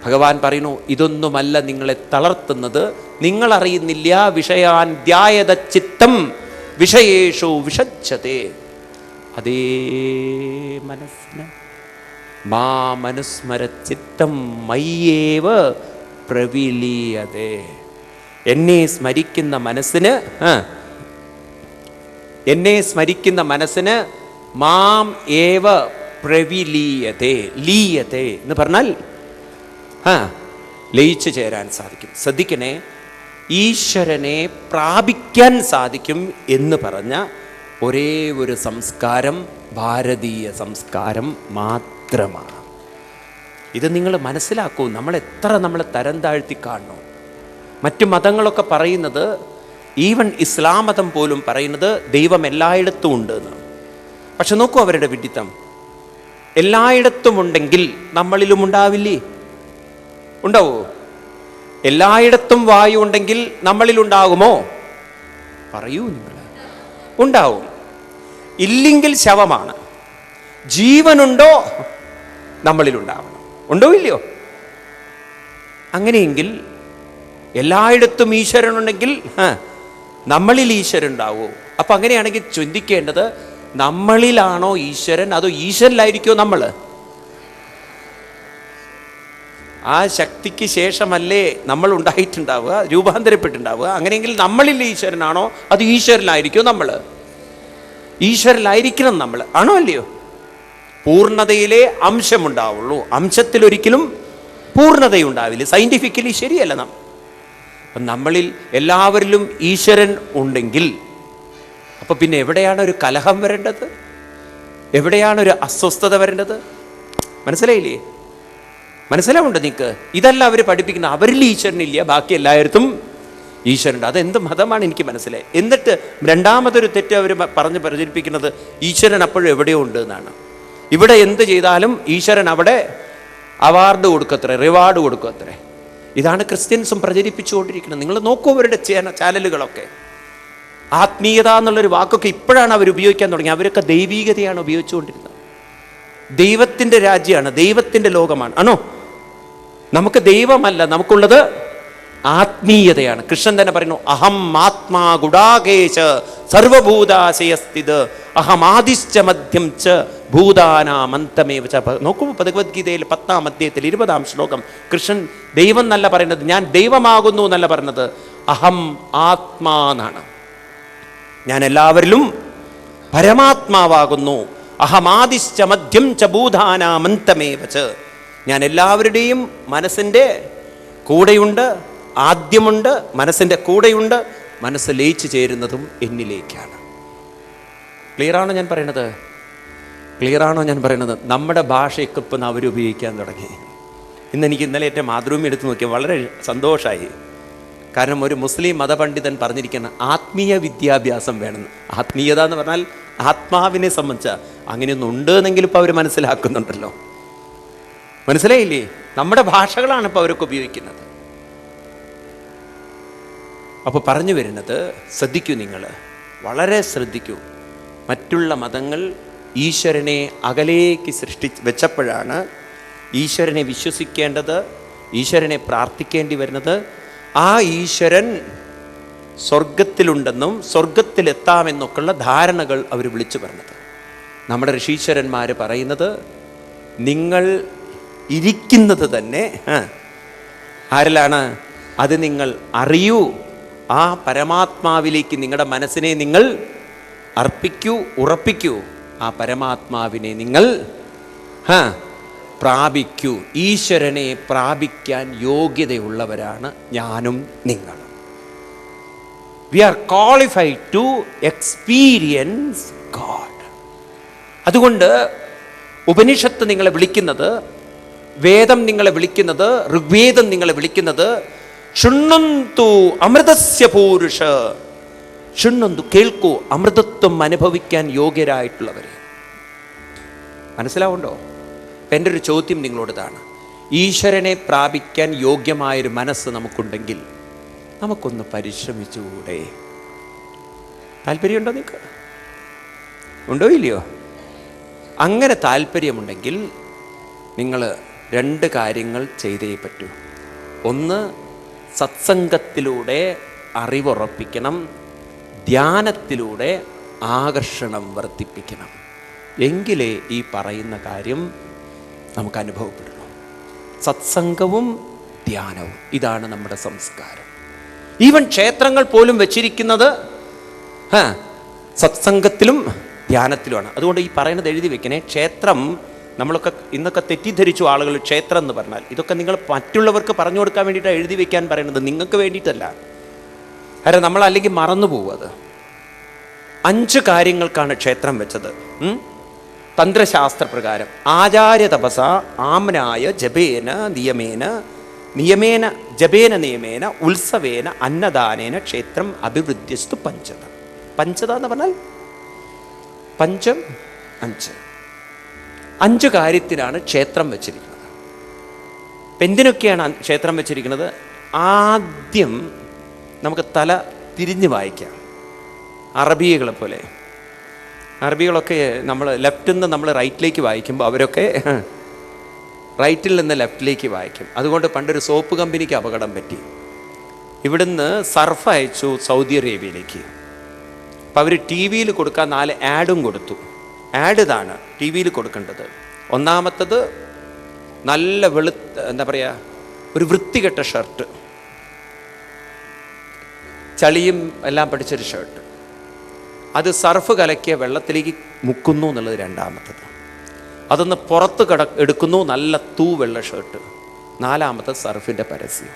ഭഗവാൻ പറയുന്നു, ഇതൊന്നുമല്ല നിങ്ങളെ തളർത്തുന്നത്, നിങ്ങളറിയുന്നില്ല. വിഷയാൻ ധ്യായത ചിത്തം വിഷയേഷു വിഷജ്യതേ. അതേ മനസ്സിന് മാമനുസ്മരച്ചിത്തം മയ്യേവ പ്രവിലീയതേ. എന്നെ സ്മരിക്കുന്ന മനസ്സിന് മാം ഏവ പ്രവിലീയതേ. ലീയതേ എന്ന് പറഞ്ഞാൽ ലയിച്ചു ചേരാൻ സാധിക്കും. ശ്രദ്ധിക്കണേ, ഈശ്വരനെ പ്രാപിക്കാൻ സാധിക്കും എന്ന് പറഞ്ഞ ഒരേ ഒരു സംസ്കാരം ഭാരതീയ സംസ്കാരം മാത്രമാണ്. ഇത് നിങ്ങൾ മനസ്സിലാക്കൂ. നമ്മളെ തരം താഴ്ത്തി കാണുന്നു. മറ്റു മതങ്ങളൊക്കെ പറയുന്നത്, ഈവൻ ഇസ്ലാം മതം പോലും പറയുന്നത് ദൈവം എല്ലായിടത്തും ഉണ്ട് എന്ന്. പക്ഷെ നോക്കൂ അവരുടെ വിഡിത്തം. എല്ലായിടത്തും ഉണ്ടെങ്കിൽ നമ്മളിലും ഉണ്ടാവില്ലേ? ഉണ്ടാവോ? എല്ലായിടത്തും വായു ഉണ്ടെങ്കിൽ നമ്മളിലുണ്ടാകുമോ? പറയൂ നിങ്ങൾ. ഉണ്ടാവും. ഇല്ലെങ്കിൽ ശവമാണ്. ജീവനുണ്ടോ? നമ്മളിലുണ്ടാവണം. ഉണ്ടോ ഇല്ലയോ? അങ്ങനെയെങ്കിൽ എല്ലായിടത്തും ഈശ്വരനുണ്ടെങ്കിൽ നമ്മളിൽ ഈശ്വരൻ ഉണ്ടാവോ? അപ്പം അങ്ങനെയാണെങ്കിൽ ചിന്തിക്കേണ്ടത്, നമ്മളിലാണോ ഈശ്വരൻ, അതോ ഈശ്വരനിലായിരിക്കോ നമ്മൾ? ആ ശക്തിക്ക് ശേഷമല്ലേ നമ്മൾ ഉണ്ടായിട്ടുണ്ടാവുക, രൂപാന്തരപ്പെട്ടുണ്ടാവുക. അങ്ങനെയെങ്കിൽ നമ്മളിൽ ഈശ്വരനാണോ, അത് ഈശ്വരനായിരിക്കോ നമ്മൾ? ഈശ്വരനായിരിക്കണം നമ്മൾ, ആണോ അല്ലയോ? പൂർണ്ണതയിലെ അംശമുണ്ടാവുള്ളൂ, അംശത്തിലൊരിക്കലും പൂർണ്ണതയുണ്ടാവില്ല. സയൻറ്റിഫിക്കലി ശരിയല്ല. അപ്പം നമ്മളിൽ എല്ലാവരിലും ഈശ്വരൻ ഉണ്ടെങ്കിൽ അപ്പം പിന്നെ എവിടെയാണ് ഒരു കലഹം വരേണ്ടത്? എവിടെയാണ് ഒരു അസ്വസ്ഥത വരേണ്ടത്? മനസ്സിലായില്ലേ? മനസ്സിലാവുണ്ട് നിങ്ങൾക്ക്? ഇതല്ല അവർ പഠിപ്പിക്കുന്നത്. അവരിൽ ഈശ്വരനില്ല, ബാക്കി എല്ലായിടത്തും ഈശ്വരനുണ്ട്. അതെന്ത് മതമാണ് എനിക്ക് മനസ്സിലായി. എന്നിട്ട് രണ്ടാമതൊരു തെറ്റ് അവർ പറഞ്ഞ് പ്രചരിപ്പിക്കുന്നത് ഈശ്വരൻ അപ്പോഴും എവിടെയോ ഉണ്ട് എന്നാണ്. ഇവിടെ എന്ത് ചെയ്താലും ഈശ്വരൻ അവിടെ അവാർഡ് കൊടുക്കത്രേ, റിവാർഡ് കൊടുക്കത്രേ. ഇതാണ് ക്രിസ്ത്യൻസും പ്രചരിപ്പിച്ചുകൊണ്ടിരിക്കുന്നത്. നിങ്ങൾ നോക്കൂ അവരുടെ ചാനലുകളൊക്കെ. ആത്മീയത എന്നുള്ളൊരു വാക്കൊക്കെ ഇപ്പോഴാണ് അവർ ഉപയോഗിക്കാൻ തുടങ്ങി. അവരൊക്കെ ദൈവീകതയാണ് ഉപയോഗിച്ചുകൊണ്ടിരുന്നത്. ദൈവത്തിൻ്റെ രാജ്യമാണ്, ദൈവത്തിൻ്റെ ലോകമാണ്. ആണോ? നമുക്ക് ദൈവമല്ല, നമുക്കുള്ളത് ആത്മീയതയാണ്. കൃഷ്ണൻ തന്നെ പറയുന്നു, അഹം ആത്മാ ഗുഡാകേശ സർവഭൂതാശയസ്ഥിത് അഹമാദിശ്ച മധ്യം ച ഭൂതാനാമന്തമേവ ച. നോക്കൂ ഭഗവത്ഗീതയിൽ 10-ാം അധ്യായത്തിൽ 20-ാം ശ്ലോകം. കൃഷ്ണൻ ദൈവം എന്നല്ല പറയുന്നത്, ഞാൻ ദൈവമാകുന്നു എന്നല്ല പറയുന്നത്, അഹം ആത്മാ എന്നാണ്. ഞാൻ എല്ലാവരിലും പരമാത്മാവാകുന്നു. അഹമാദിശ്ച മധ്യം ച ഭൂതാനാമന്തമേവ ച. ഞാൻ എല്ലാവരുടെയും മനസ്സിൻ്റെ കൂടെയുണ്ട്, ആദ്യമുണ്ട്, മനസ്സിൻ്റെ കൂടെയുണ്ട്. മനസ്സ് ലയിച്ചു ചേരുന്നതും എന്നിലേക്കാണ്. ക്ലിയറാണോ ഞാൻ പറയുന്നത്? ക്ലിയറാണോ ഞാൻ പറയുന്നത്? നമ്മുടെ ഭാഷയൊക്കെ ഇപ്പം അവർ ഉപയോഗിക്കാൻ തുടങ്ങി. എനിക്ക് ഇന്നലെ എൻ്റെ മാതൃഭൂമി എടുത്ത് നോക്കിയാൽ വളരെ സന്തോഷമായി. കാരണം ഒരു മുസ്ലിം മതപണ്ഡിതൻ പറഞ്ഞിരിക്കുന്ന ആത്മീയ വിദ്യാഭ്യാസം വേണമെന്ന്. ആത്മീയത എന്ന് പറഞ്ഞാൽ ആത്മാവിനെ സംബന്ധിച്ച അങ്ങനെയൊന്നും ഉണ്ട് എന്നെങ്കിലും ഇപ്പോൾ അവർ മനസ്സിലാക്കുന്നുണ്ടല്ലോ. മനസ്സിലായില്ലേ? നമ്മുടെ ഭാഷകളാണ് ഇപ്പോൾ അവരൊക്കെ ഉപയോഗിക്കുന്നത്. അപ്പോൾ പറഞ്ഞു വരുന്നത്, ശ്രദ്ധിക്കൂ, നിങ്ങൾ വളരെ ശ്രദ്ധിക്കൂ. മറ്റുള്ള മതങ്ങൾ ഈശ്വരനെ അകലേക്ക് വെച്ചപ്പോഴാണ് ഈശ്വരനെ വിശ്വസിക്കേണ്ടത്, ഈശ്വരനെ പ്രാർത്ഥിക്കേണ്ടി വരുന്നത്. ആ ഈശ്വരൻ സ്വർഗത്തിലുണ്ടെന്നും സ്വർഗത്തിലെത്താമെന്നൊക്കെയുള്ള ധാരണകൾ അവർ വിളിച്ചു പറഞ്ഞത്. നമ്മുടെ ഋഷീശ്വരന്മാർ പറയുന്നത്, നിങ്ങൾ ഇരിക്കുന്നത് തന്നെ ആരിലാണ്? അത് നിങ്ങൾ അറിയൂ. ആ പരമാത്മാവിലേക്ക് നിങ്ങളുടെ മനസ്സിനെ നിങ്ങൾ അർപ്പിക്കൂ, ഉറപ്പിക്കൂ. ആ പരമാത്മാവിനെ നിങ്ങൾ പ്രാപിക്കൂ. ഈശ്വരനെ പ്രാപിക്കാൻ യോഗ്യതയുള്ളവരാണ് ഞാനും നിങ്ങളും. We are qualified to experience God. അതുകൊണ്ട് ഉപനിഷത്ത് നിങ്ങളെ വിളിക്കുന്നത്, വേദം നിങ്ങളെ വിളിക്കുന്നത്, ഋഗ്വേദം നിങ്ങളെ വിളിക്കുന്നത് ശൃണ്വന്തു അമൃതസ്യ പൂരുഷ. ശൃണ്വന്തു, കേൾക്കൂ, അമൃതത്വം അനുഭവിക്കാൻ യോഗ്യരായിട്ടുള്ളവരെ. മനസ്സിലാവുണ്ടോ? അപ്പം എൻ്റെ ഒരു ചോദ്യം നിങ്ങളോട് ഇതാണ്. ഈശ്വരനെ പ്രാപിക്കാൻ യോഗ്യമായൊരു മനസ്സ് നമുക്കുണ്ടെങ്കിൽ നമുക്കൊന്ന് പരിശ്രമിച്ചുകൂടെ? താല്പര്യമുണ്ടോ? നിങ്ങൾക്ക് ഉണ്ടോ ഇല്ലയോ? അങ്ങനെ താല്പര്യമുണ്ടെങ്കിൽ നിങ്ങൾ 2 കാര്യങ്ങൾ ചെയ്തേ പറ്റൂ. ഒന്ന്, സത്സംഗത്തിലൂടെ അറിവുറപ്പിക്കണം, ധ്യാനത്തിലൂടെ ആകർഷണം വർദ്ധിപ്പിക്കണം. എങ്കിലേ ഈ പറയുന്ന കാര്യം നമുക്ക് അനുഭവപ്പെടുള്ളൂ. സത്സംഗവും ധ്യാനവും, ഇതാണ് നമ്മുടെ സംസ്കാരം. ഈവൻ ക്ഷേത്രങ്ങൾ പോലും വെച്ചിരിക്കുന്നത് സത്സംഗത്തിലും ധ്യാനത്തിലുമാണ്. അതുകൊണ്ട് ഈ പറയുന്നത് എഴുതി വെക്കണേ. ക്ഷേത്രം നമ്മളൊക്കെ ഇന്നൊക്കെ തെറ്റിദ്ധരിച്ചു ആളുകൾ. ക്ഷേത്രം എന്ന് പറഞ്ഞാൽ ഇതൊക്കെ നിങ്ങൾ മറ്റുള്ളവർക്ക് പറഞ്ഞു കൊടുക്കാൻ വേണ്ടിയിട്ടാണ് എഴുതി വെക്കാൻ പറയുന്നത്, നിങ്ങൾക്ക് വേണ്ടിയിട്ടല്ല. കാരണം നമ്മൾ അല്ലെങ്കിൽ മറന്നു പോകും. അത് 5 കാര്യങ്ങൾക്കാണ് ക്ഷേത്രം വെച്ചത്. തന്ത്രശാസ്ത്രപ്രകാരം ആചാര്യ തപസ ആമ്നായ ജപേന നിയമേന ജപേന നിയമേന ഉത്സവേന അന്നദാനേന ക്ഷേത്രം അഭിവൃദ്ധിസ്തു പഞ്ചത. പഞ്ചത എന്ന് പറഞ്ഞാൽ 5 കാര്യത്തിനാണ് ക്ഷേത്രം വെച്ചിരിക്കുന്നത്. അപ്പം എന്തിനൊക്കെയാണ് ക്ഷേത്രം വെച്ചിരിക്കുന്നത്? ആദ്യം നമുക്ക് തല തിരിഞ്ഞ് വായിക്കാം. അറബികളെ പോലെ. അറബികളൊക്കെ നമ്മൾ ലെഫ്റ്റിൽ നിന്ന് നമ്മൾ റൈറ്റിലേക്ക് വായിക്കുമ്പോൾ അവരൊക്കെ റൈറ്റിൽ നിന്ന് ലെഫ്റ്റിലേക്ക് വായിക്കും. അതുകൊണ്ട് പണ്ടൊരു സോപ്പ് കമ്പനിക്ക് അപകടം പറ്റി. ഇവിടുന്ന് സർഫ് അയച്ചു സൗദി അറേബ്യയിലേക്ക്. അപ്പോൾ അവർ ടി വിയിൽ കൊടുക്കാൻ 4 ആഡും കൊടുത്തു. ആഡ് ഇതാണ് ടി വിയിൽ കൊടുക്കേണ്ടത്. ഒന്നാമത്തത് നല്ല എന്താ പറയുക, ഒരു വൃത്തികെട്ട ഷർട്ട്, ചളിയും എല്ലാം പഠിച്ചൊരു ഷർട്ട്, അത് സർഫ് കലക്കിയ വെള്ളത്തിലേക്ക് മുക്കുന്നു എന്നുള്ളത് രണ്ടാമത്തത്. അതൊന്ന് പുറത്ത് എടുക്കുന്നു, നല്ല വെള്ള ഷർട്ട്. നാലാമത്തെ സർഫിൻ്റെ പരസ്യം.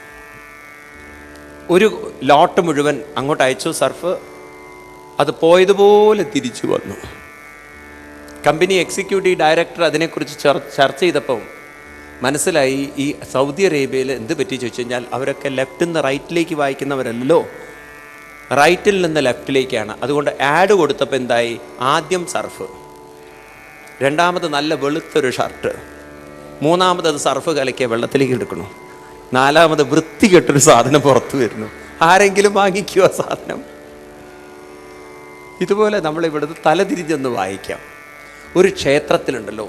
ഒരു ലോട്ട് മുഴുവൻ അങ്ങോട്ട് അയച്ചു സർഫ്. അത് പോയതുപോലെ തിരിച്ചു വന്നു. കമ്പനി എക്സിക്യൂട്ടീവ് ഡയറക്ടർ അതിനെക്കുറിച്ച് ചർച്ച ചെയ്തപ്പോൾ മനസ്സിലായി ഈ സൗദി അറേബ്യയിൽ എന്ത് പറ്റി ചോദിച്ചു കഴിഞ്ഞാൽ അവരൊക്കെ ലെഫ്റ്റിൽ നിന്ന് റൈറ്റിലേക്ക് വായിക്കുന്നവരല്ലോ, റൈറ്റിൽ നിന്ന് ലെഫ്റ്റിലേക്കാണ്. അതുകൊണ്ട് ആഡ് കൊടുത്തപ്പോൾ എന്തായി, ആദ്യം സർഫ്, രണ്ടാമത് നല്ല വെളുത്തൊരു ഷർട്ട്, മൂന്നാമത് അത് സർഫ് കലക്കിയ വെള്ളത്തിലേക്ക് എടുക്കണു, നാലാമത് വൃത്തികെട്ടൊരു സാധനം പുറത്തു വരുന്നു. ആരെങ്കിലും വാങ്ങിക്കുമോ സാധനം? ഇതുപോലെ നമ്മളിവിടുന്ന് തലതിരിഞ്ഞൊന്ന് വായിക്കാം. ഒരു ക്ഷേത്രത്തിലുണ്ടല്ലോ,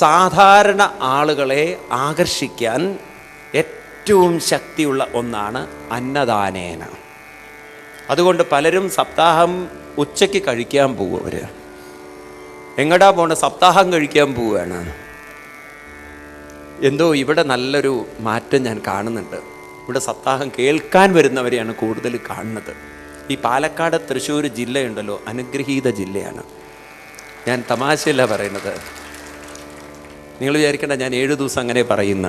സാധാരണ ആളുകളെ ആകർഷിക്കാൻ ഏറ്റവും ശക്തിയുള്ള ഒന്നാണ് അന്നദാനേന. അതുകൊണ്ട് പലരും സപ്താഹം ഉച്ചയ്ക്ക് കഴിക്കാൻ പോകും. അവർ എങ്ങടാ പോണ? സപ്താഹം കഴിക്കാൻ പോവുകയാണ്. എന്തോ ഇവിടെ നല്ലൊരു മാറ്റം ഞാൻ കാണുന്നുണ്ട്. ഇവിടെ സപ്താഹം കേൾക്കാൻ വരുന്നവരെയാണ് കൂടുതൽ കാണുന്നത്. ഈ പാലക്കാട് തൃശ്ശൂർ ജില്ലയുണ്ടല്ലോ, അനുഗ്രഹീത ജില്ലയാണ്. ഞാൻ തമാശയല്ല പറയുന്നത്. നിങ്ങൾ വിചാരിക്കേണ്ട ഞാൻ 7 ദിവസം അങ്ങനെ പറയുന്ന,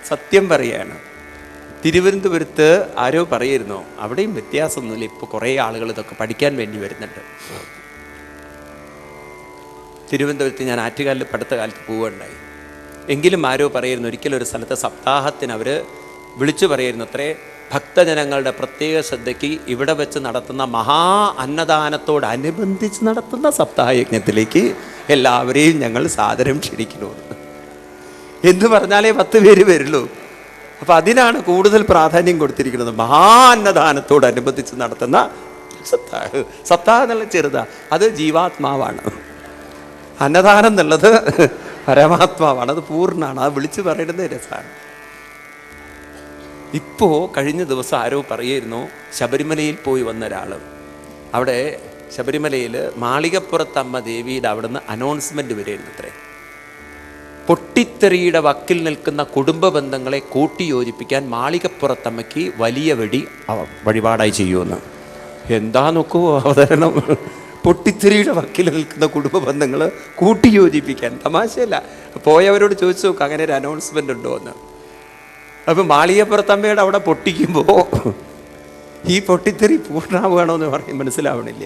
സത്യം പറയാണ്. തിരുവനന്തപുരത്ത് ആരോ പറയായിരുന്നോ, അവിടെയും വ്യത്യാസമൊന്നുമില്ല. ഇപ്പോൾ കുറേ ആളുകൾ ഇതൊക്കെ പഠിക്കാൻ വേണ്ടി വരുന്നുണ്ട്. തിരുവനന്തപുരത്ത് ഞാൻ ആറ്റുകാലിൽ പടുത്ത കാലത്ത് പോവുകയുണ്ടായി. എങ്കിലും ആരോ പറയായിരുന്നു, ഒരിക്കലും ഒരു സ്ഥലത്തെ സപ്താഹത്തിന് അവർ വിളിച്ചു പറയായിരുന്നു അത്രേ, ഭക്തജനങ്ങളുടെ പ്രത്യേക ശ്രദ്ധയ്ക്ക് ഇവിടെ വെച്ച് നടത്തുന്ന മഹാ അന്നദാനത്തോടനുബന്ധിച്ച് നടത്തുന്ന സപ്താഹയജ്ഞത്തിലേക്ക് എല്ലാവരെയും ഞങ്ങൾ സാദരം ക്ഷണിക്കണമെന്ന്. എന്ന് പറഞ്ഞാലേ 10 പേര് വരുള്ളൂ. അപ്പം അതിനാണ് കൂടുതൽ പ്രാധാന്യം കൊടുത്തിരിക്കുന്നത്. മഹാ അന്നദാനത്തോടനുബന്ധിച്ച് നടത്തുന്ന സപ്താഹം. സപ്താഹം എന്നുള്ള ചെറുതാ, അത് ജീവാത്മാവാണ്. അന്നദാനം എന്നുള്ളത് പരമാത്മാവാണ്, അത് പൂർണ്ണമാണ്. അത് വിളിച്ചു പറയുന്നത് രസമാണ്. ഇപ്പോൾ കഴിഞ്ഞ ദിവസം ആരോ പറയായിരുന്നു, ശബരിമലയിൽ പോയി വന്ന ഒരാൾ, അവിടെ ശബരിമലയിൽ മാളികപ്പുറത്തമ്മ ദേവിയുടെ അവിടെ നിന്ന് അനൗൺസ്മെൻറ്റ് വരെയായിരുന്നു അത്രേ, പൊട്ടിത്തെറിയുടെ വക്കിൽ നിൽക്കുന്ന കുടുംബ ബന്ധങ്ങളെ കൂട്ടിയോജിപ്പിക്കാൻ മാളികപ്പുറത്തമ്മയ്ക്ക് വലിയ വെടി വഴിപാടായി ചെയ്യുമെന്ന്. എന്താ നോക്കൂ അവതരണം! പൊട്ടിത്തെറിയുടെ വക്കിൽ നിൽക്കുന്ന കുടുംബ ബന്ധങ്ങൾ കൂട്ടിയോജിപ്പിക്കാൻ. തമാശയല്ല. പോയവരോട് ചോദിച്ചു നോക്കുക അങ്ങനെ ഒരു അനൗൺസ്മെൻ്റ് ഉണ്ടോ എന്ന്. അപ്പം മാളികപ്പുറത്തമ്മയുടെ അവിടെ പൊട്ടിക്കുമ്പോൾ ഈ പൊട്ടിത്തെറി പൂർണ്ണമാവുകയാണോ എന്ന് പറയും, മനസ്സിലാവണില്ല.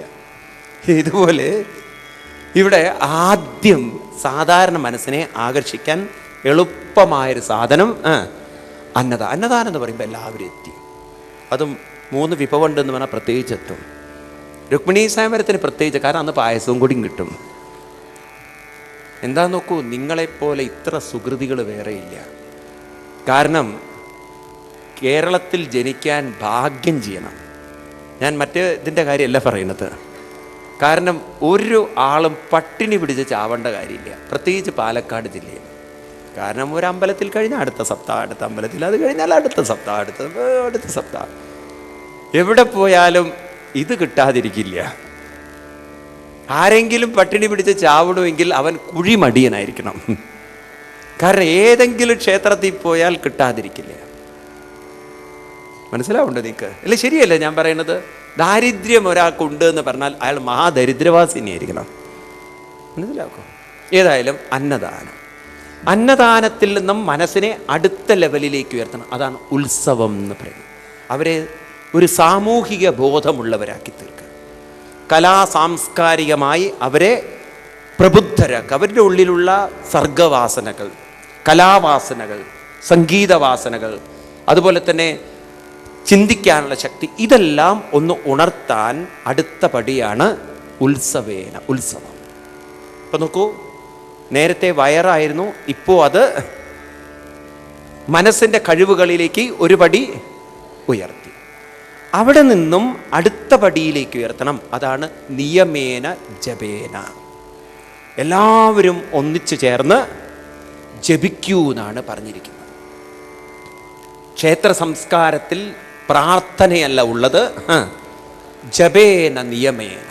ഇതുപോലെ ഇവിടെ ആദ്യം സാധാരണ മനസ്സിനെ ആകർഷിക്കാൻ എളുപ്പമായൊരു സാധനം അന്നദാനം. അന്നദാനം എന്ന് പറയുമ്പോൾ എല്ലാവരും എത്തി. അതും 3 വിഭവം ഉണ്ടെന്ന് പറഞ്ഞാൽ പ്രത്യേകിച്ച് എത്തും. രുക്മിണീ സ്വയംവരത്തിന് പ്രത്യേകിച്ച്, കാരണം അന്ന് പായസവും കൂടിയും കിട്ടും. എന്താ നോക്കൂ, നിങ്ങളെപ്പോലെ ഇത്ര സുകൃതികൾ വേറെയില്ല. കാരണം കേരളത്തിൽ ജനിക്കാൻ ഭാഗ്യം ചെയ്യണം. ഞാൻ മറ്റേ ഇതിൻ്റെ കാര്യമല്ല പറയുന്നത്. കാരണം ഒരു ആളും പട്ടിണി പിടിച്ച് ചാവേണ്ട കാര്യമില്ല, പ്രത്യേകിച്ച് പാലക്കാട് ജില്ലയിൽ. കാരണം ഒരു അമ്പലത്തിൽ കഴിഞ്ഞാൽ അടുത്ത സപ്താഹം, അടുത്ത അമ്പലത്തിൽ, അത് കഴിഞ്ഞാൽ അടുത്ത സപ്താഹം, അടുത്ത സപ്താഹം. എവിടെ പോയാലും ഇത് കിട്ടാതിരിക്കില്ല. ആരെങ്കിലും പട്ടിണി പിടിച്ച് ചാവിടുമെങ്കിൽ അവൻ കുഴിമടിയനായിരിക്കണം. കാരണം ഏതെങ്കിലും ക്ഷേത്രത്തിൽ പോയാൽ കിട്ടാതിരിക്കില്ല. മനസ്സിലാവുണ്ടോ നിങ്ങൾക്ക്? അല്ല, ശരിയല്ലേ ഞാൻ പറയുന്നത്? ദാരിദ്ര്യം ഒരാൾക്കുണ്ട് എന്ന് പറഞ്ഞാൽ അയാൾ മഹാദരിദ്രവാസിനിയായിരിക്കണം. മനസ്സിലാക്കും. ഏതായാലും അന്നദാനം, അന്നദാനത്തിൽ നിന്നും മനസ്സിനെ അടുത്ത ലെവലിലേക്ക് ഉയർത്തണം. അതാണ് ഉത്സവം എന്ന് പറയുന്നത്. അവരെ ഒരു സാമൂഹിക ബോധമുള്ളവരാക്കി തീർക്കുക, കലാസാംസ്കാരികമായി അവരെ പ്രബുദ്ധരാക്കുക. അവരുടെ ഉള്ളിലുള്ള സർഗവാസനകൾ, കലാവാസനകൾ, സംഗീതവാസനകൾ, അതുപോലെ തന്നെ ചിന്തിക്കാനുള്ള ശക്തി, ഇതെല്ലാം ഒന്ന് ഉണർത്താൻ അടുത്ത പടിയാണ് ഉത്സവേന, ഉത്സവം. ഇപ്പം നോക്കൂ, നേരത്തെ വയറായിരുന്നു, ഇപ്പോൾ അത് മനസ്സിൻ്റെ കഴിവുകളിലേക്ക് ഒരു പടി ഉയർത്തി. അവിടെ നിന്നും അടുത്ത പടിയിലേക്ക് ഉയർത്തണം. അതാണ് നിയമേന ജപേന. എല്ലാവരും ഒന്നിച്ചു ചേർന്ന് ജപിക്കൂ എന്നാണ് പറഞ്ഞിരിക്കുന്നത്. ക്ഷേത്ര സംസ്കാരത്തിൽ പ്രാർത്ഥനയല്ല ഉള്ളത്, ജപേന നിയമേന.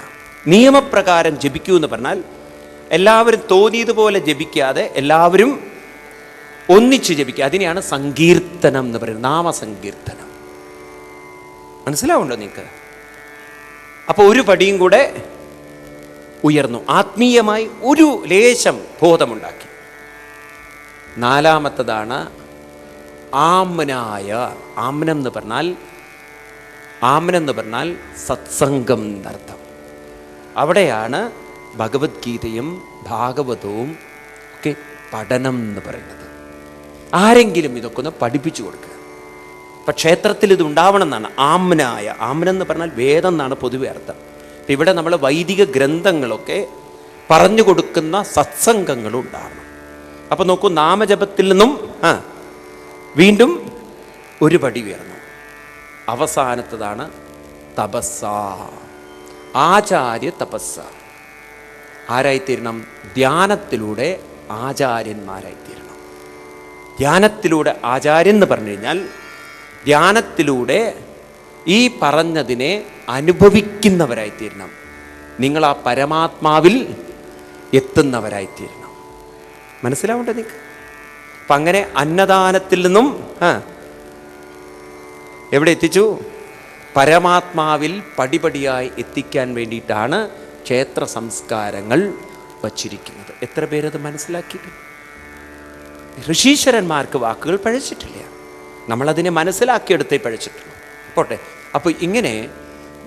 നിയമപ്രകാരം ജപിക്കൂ എന്ന് പറഞ്ഞാൽ എല്ലാവരും തോന്നിയതുപോലെ ജപിക്കാതെ എല്ലാവരും ഒന്നിച്ച് ജപിക്കുക. അതിനെയാണ് സങ്കീർത്തനം എന്ന് പറയുന്നത്, നാമസങ്കീർത്തനം. മനസ്സിലാവുണ്ടോ നിങ്ങൾക്ക്? അപ്പോൾ ഒരു പടിയും കൂടെ ഉയർന്നു, ആത്മീയമായി ഒരു ലേശം ബോധമുണ്ടാക്കി. നാലാമത്തതാണ് ആമ്നായ. ആമ്നം എന്ന് പറഞ്ഞാൽ സത്സംഗം എന്നർത്ഥം. അവിടെയാണ് ഭഗവത്ഗീതയും ഭാഗവതവും ഒക്കെ പഠനം എന്ന് പറയുന്നത്. ആരെങ്കിലും ഇതൊക്കെ ഒന്ന് പഠിപ്പിച്ചു കൊടുക്കുക. അപ്പം ക്ഷേത്രത്തിൽ ഇത് ഉണ്ടാവണം എന്നാണ് ആമ്നായ. ആമ്നം എന്ന് പറഞ്ഞാൽ വേദം എന്നാണ് പൊതുവെ അർത്ഥം. അപ്പം ഇവിടെ നമ്മൾ വൈദിക ഗ്രന്ഥങ്ങളൊക്കെ പറഞ്ഞു കൊടുക്കുന്ന സത്സംഗങ്ങളും ഉണ്ടാവണം. അപ്പം നോക്കൂ, നാമജപത്തിൽ നിന്നും വീണ്ടും ഒരു പടി ഉയർന്നു. അവസാനത്തതാണ് തപസ്സ, ആചാര്യ തപസ്സ. ആരായിത്തീരണം? ധ്യാനത്തിലൂടെ ആചാര്യന്മാരായിത്തീരണം. ധ്യാനത്തിലൂടെ ആചാര്യൻ എന്ന് പറഞ്ഞു കഴിഞ്ഞാൽ ധ്യാനത്തിലൂടെ ഈ പറഞ്ഞതിനെ അനുഭവിക്കുന്നവരായിത്തീരണം. നിങ്ങൾ ആ പരമാത്മാവിൽ എത്തുന്നവരായിത്തീരണം. മനസ്സിലാവണ്ടേ നിങ്ങൾക്ക്? അപ്പം അങ്ങനെ അന്നദാനത്തിൽ നിന്നും എവിടെ എത്തിച്ചു? പരമാത്മാവിൽ പടിപടിയായി എത്തിക്കാൻ വേണ്ടിയിട്ടാണ് ക്ഷേത്ര സംസ്കാരങ്ങൾ വച്ചിരിക്കുന്നത്. എത്ര പേരത് മനസ്സിലാക്കിയിട്ട്? ഋഷീശ്വരന്മാർക്ക് വാക്കുകൾ പഴച്ചിട്ടില്ല, നമ്മളതിനെ മനസ്സിലാക്കിയെടുത്തേ പഴച്ചിട്ടുള്ളൂ. പോട്ടെ. അപ്പോൾ ഇങ്ങനെ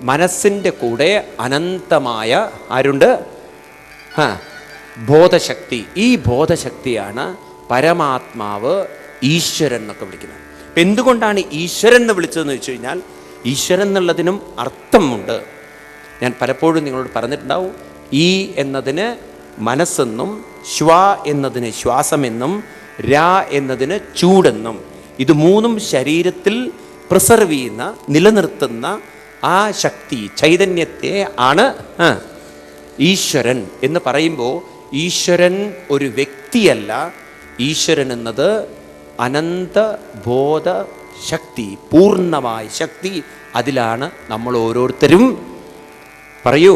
മനസ്സിൻ്റെ കൂടെ അനന്തമായ ആരുണ്ട്? ബോധശക്തി. ഈ ബോധശക്തിയാണ് പരമാത്മാവ്, ഈശ്വരൻ എന്നൊക്കെ വിളിക്കുന്നത്. അപ്പം എന്തുകൊണ്ടാണ് ഈശ്വരൻ എന്ന് വിളിച്ചതെന്ന് വെച്ച് കഴിഞ്ഞാൽ, ഈശ്വരൻ എന്നുള്ളതിനും അർത്ഥമുണ്ട്. ഞാൻ പലപ്പോഴും നിങ്ങളോട് പറഞ്ഞിട്ടുണ്ടാവും. ഈ എന്നതിന് മനസ്സെന്നും, ശ്വ എന്നതിന് ശ്വാസമെന്നും, രാ എന്നതിന് ചൂടെന്നും. ഇത് മൂന്നും ശരീരത്തിൽ പ്രിസർവ് ചെയ്യുന്ന, നിലനിർത്തുന്ന ആ ശക്തി, ചൈതന്യത്തെ ആണ് ഈശ്വരൻ എന്ന് പറയുമ്പോൾ, ഈശ്വരൻ ഒരു വ്യക്തിയല്ല. ഈശ്വരൻ എന്നത് അനന്ത ബോധ ശക്തി, പൂർണ്ണമായ ശക്തി. അതിലാണ് നമ്മൾ ഓരോരുത്തരും പറയൂ